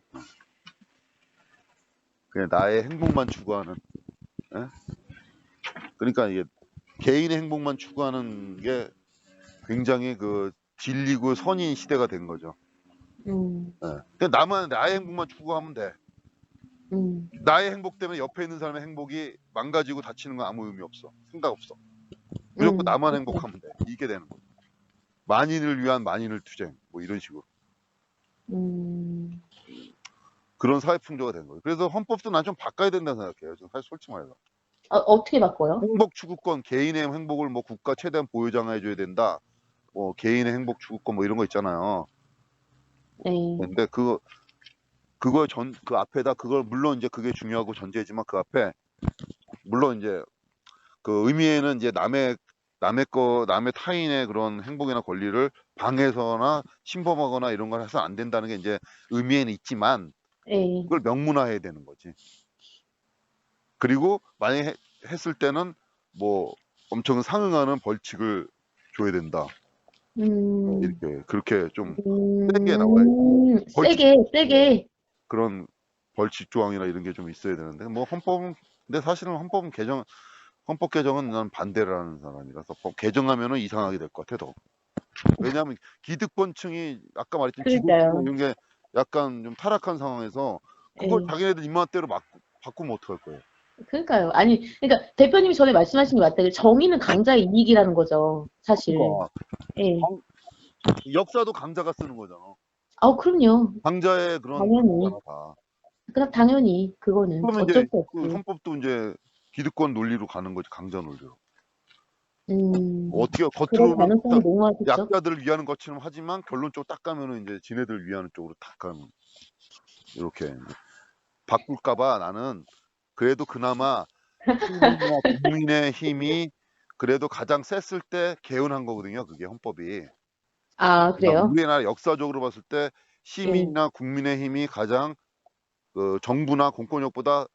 A: 그냥 나의 행복만 추구하는. 예? 그러니까 이게 개인의 행복만 추구하는 게 굉장히 그 진리고 선인 시대가 된 거죠.
B: 음,
A: 예. 그냥 나만 나의 행복만 추구하면 돼.
B: 음,
A: 나의 행복 때문에 옆에 있는 사람의 행복이 망가지고 다치는 건 아무 의미 없어. 생각 없어. 무조건 나만
B: 그렇죠.
A: 행복하면 돼. 이게 되는 거죠. 만인을 위한 만인을 투쟁. 뭐 이런 식으로.
B: 음,
A: 그런 사회 풍조가 된 거예요. 그래서 헌법도 난 좀 바꿔야 된다고 생각해요. 좀 사실 솔직히 말해서.
B: 어떻게 바꿔요?
A: 행복 추구권, 개인의 행복을 뭐 국가 최대한 보장해줘야 된다. 뭐 개인의 행복 추구권 뭐 이런 거 있잖아요.
B: 네,
A: 근데 그거 그 앞에다 그걸 물론 이제 그게 중요하고 전제지만 그 앞에 물론 이제 그 의미에는 이제 남의 타인의 그런 행복이나 권리를 방해서나 침범하거나 이런 걸 해서 안 된다는 게 이제 의미에는 있지만
B: 네,
A: 그걸 명문화해야 되는 거지. 그리고 만약에 했을 때는 뭐 엄청 상응하는 벌칙을 줘야 된다.
B: 음,
A: 이렇게 그렇게 좀 세게 나와야 벌칙
B: 세게,
A: 그런 벌칙 조항이나 이런 게 좀 있어야 되는데 뭐 헌법은 근데 사실은 헌법 개정은 난 반대를 하는 사람이라서 개정하면은 이상하게 될 것 같아 더. 왜냐하면 기득권층이 아까 말했지만 기독교나
B: 그러니까요.
A: 이런 게 약간 좀 타락한 상황에서 그걸
B: 예,
A: 자기네들 입맛대로 바꾸면 어떡할 거예요.
B: 그러니까요. 아니, 그러니까 대표님이 전에 말씀하신 게 맞다. 정의는 강자의 이익이라는 거죠, 사실.
A: 그러니까
B: 예.
A: 역사도 강자가 쓰는 거잖아.
B: 그럼요.
A: 강자의 그런
B: 당연히.
A: 거잖아 다.
B: 그냥 당연히 그거는
A: 그러면
B: 어쩔
A: 이제
B: 수
A: 그
B: 없지.
A: 헌법도 이제 기득권 논리로 가는 거지 강자 논리로.
B: 음,
A: 어떻게
B: 그럴
A: 겉으로는
B: 가능성이 농후하겠죠.
A: 약자들을 위하는 것처럼 하지만 결론 쪽으로 딱 가면은 이제 지네들 위하는 쪽으로 딱 가는 이렇게 바꿀까봐 나는 그래도 그나마 시민이나 국민의 힘이 그래도 가장 셌을 때 개헌한 거거든요. 그게 헌법이.
B: 아,
A: 그러니까
B: 그래요?
A: 우리나라 역사적으로 봤을 때
B: 예.
A: 시민이나 국민의 힘이 가장 그 정부나 공권력보다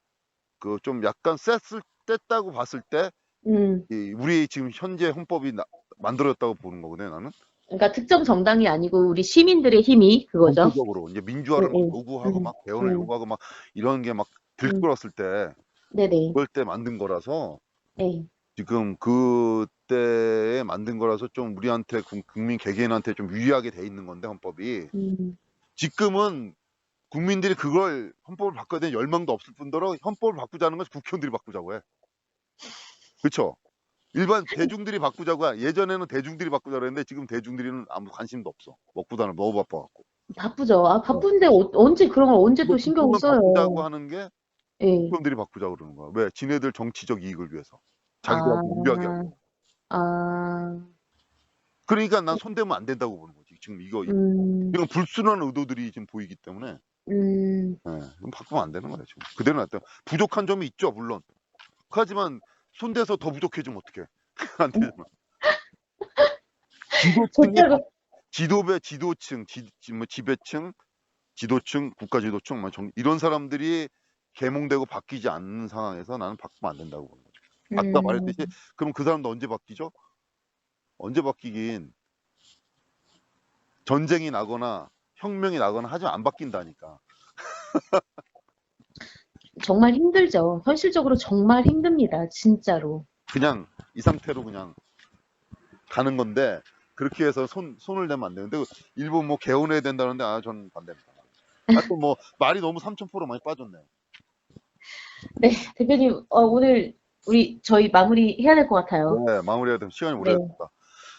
A: 그 좀 약간 셌다고 봤을 때
B: 음,
A: 우리 지금 현재 헌법이 만들어졌다고 보는 거거든요. 나는
B: 그러니까 특정 정당이 아니고 우리 시민들의 힘이 그거죠.
A: 전체적으로 이제
B: 예,
A: 민주화를 막
B: 예.
A: 요구하고 막 개헌을
B: 음,
A: 요구하고 막 이런 게 막
B: 음.
A: 들끓었을 때
B: 네네.
A: 그럴 때 만든 거라서
B: 예.
A: 지금 그때에 만든 거라서 좀 우리한테 국민 개개인한테 좀 유리하게 돼 있는 건데 헌법이
B: 음,
A: 지금은 국민들이 그걸 헌법을 바꿔야 되는 열망도 없을 뿐더러 헌법을 바꾸자는 건 국회의원들이 바꾸자고 해. 그렇죠? 일반 대중들이 바꾸자고 해. 예전에는 대중들이 바꾸자고 했는데 지금 대중들이는 아무 관심도 없어. 먹고 사는 너무 바빠갖고.
B: 바쁘죠.
A: 어.
B: 바쁜데 언제 그런 걸 언제
A: 이거
B: 또 신경을
A: 지금은 바꾸자고
B: 써요.
A: 하는 게
B: 예.
A: 국회의원들이 바꾸자고 그러는 거야. 왜? 지네들 정치적 이익을 위해서.
B: 아,
A: 자기들한테 유리하게 하려고.
B: 아,
A: 그러니까 난 손대면 안 된다고 보는 거지. 지금
B: 음,
A: 이건 불순한 의도들이 지금 보이기 때문에
B: 음.
A: 예, 그럼 바꾸면 안 되는 거예요. 지금 그대로 놨다. 부족한 점이 있죠, 물론. 하지만 손대서 더 부족해지면 어떡해? 안 되잖아. 지도층이
B: 곧자로
A: 지도층, 뭐 지배층, 지도층, 국가 지도층, 뭐 이런 사람들이 계몽되고 바뀌지 않는 상황에서 나는 바꾸면 안 된다고 보는 거죠. 아까
B: 음,
A: 말했듯이 그럼 그 사람도 언제 바뀌죠? 언제 바뀌긴 전쟁이 나거나 혁명이 나거나 하지만 안 바뀐다니까.
B: 정말 힘들죠. 현실적으로 정말 힘듭니다. 진짜로.
A: 그냥 이 상태로 그냥 가는 건데 그렇게 해서 손을 대면 안 되는데 일본 뭐 개헌해야 된다는데 전 반대입니다. 하여튼 뭐 말이 너무 3000% 많이 빠졌네.
B: 네, 대표님, 오늘 저희 마무리 해야 될 것 같아요.
A: 네, 마무리해야 되면 시간이
B: 네,
A: 오래됐다.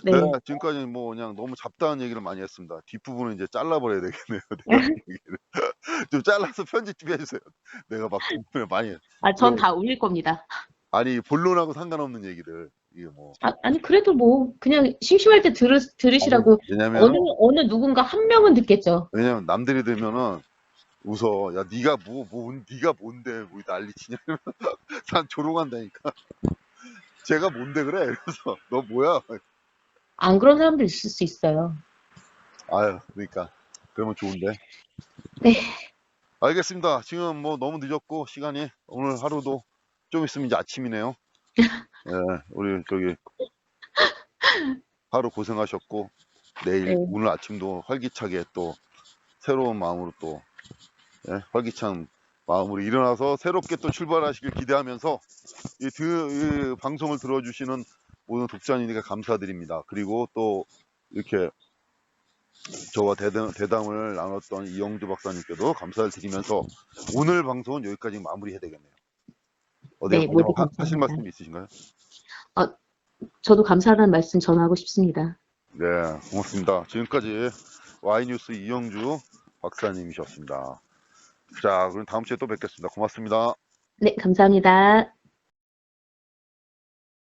A: 네,
B: 네.
A: 지금까지 뭐 그냥 너무 잡다한 얘기를 많이 했습니다. 뒷부분은 이제 잘라버려야 되겠네요. 내가 한 얘기를. 좀 잘라서 편집 좀 해주세요. 내가 막 많이
B: 전
A: 이거
B: 다 올릴 겁니다.
A: 아니 본론하고 상관없는 얘기들 이게 뭐
B: 아니, 그래도 뭐, 그냥 심심할 때
A: 아니
B: 들으시라고
A: 왜냐면은
B: 어느 누군가 한 명은 듣겠죠.
A: 왜냐면 남들이 들면은 웃어. 야 네가 네가 뭔데 뭐 난리치냐. 난 조롱한다니까. 제가 뭔데 그래? 그래서 너 뭐야?
B: 안 그런 사람도 있을 수 있어요.
A: 아유 그러니까 그러면 좋은데.
B: 네,
A: 알겠습니다. 지금 뭐 너무 늦었고 시간이 오늘 하루도 좀 있으면 이제 아침이네요. 예, 우리 저기 하루 고생하셨고
B: 네,
A: 오늘 아침도 활기차게 또 새로운 마음으로 또 예, 활기찬 마음으로 일어나서 새롭게 또 출발하시길 기대하면서 이 방송을 들어주시는 모든 독자님들께 감사드립니다. 그리고 또 이렇게 저와 대담을 나눴던 이영주 박사님께도 감사를 드리면서 오늘 방송은 여기까지 마무리해야 되겠네요. 어디
B: 네, 모두
A: 마지막 하실
B: 감사합니다.
A: 말씀 있으신가요?
B: 어, 저도 감사하다는 말씀 전하고 싶습니다.
A: 네, 고맙습니다. 지금까지 Y뉴스 이영주 박사님이셨습니다. 자, 그럼 다음 주에 또 뵙겠습니다. 고맙습니다.
B: 네, 감사합니다.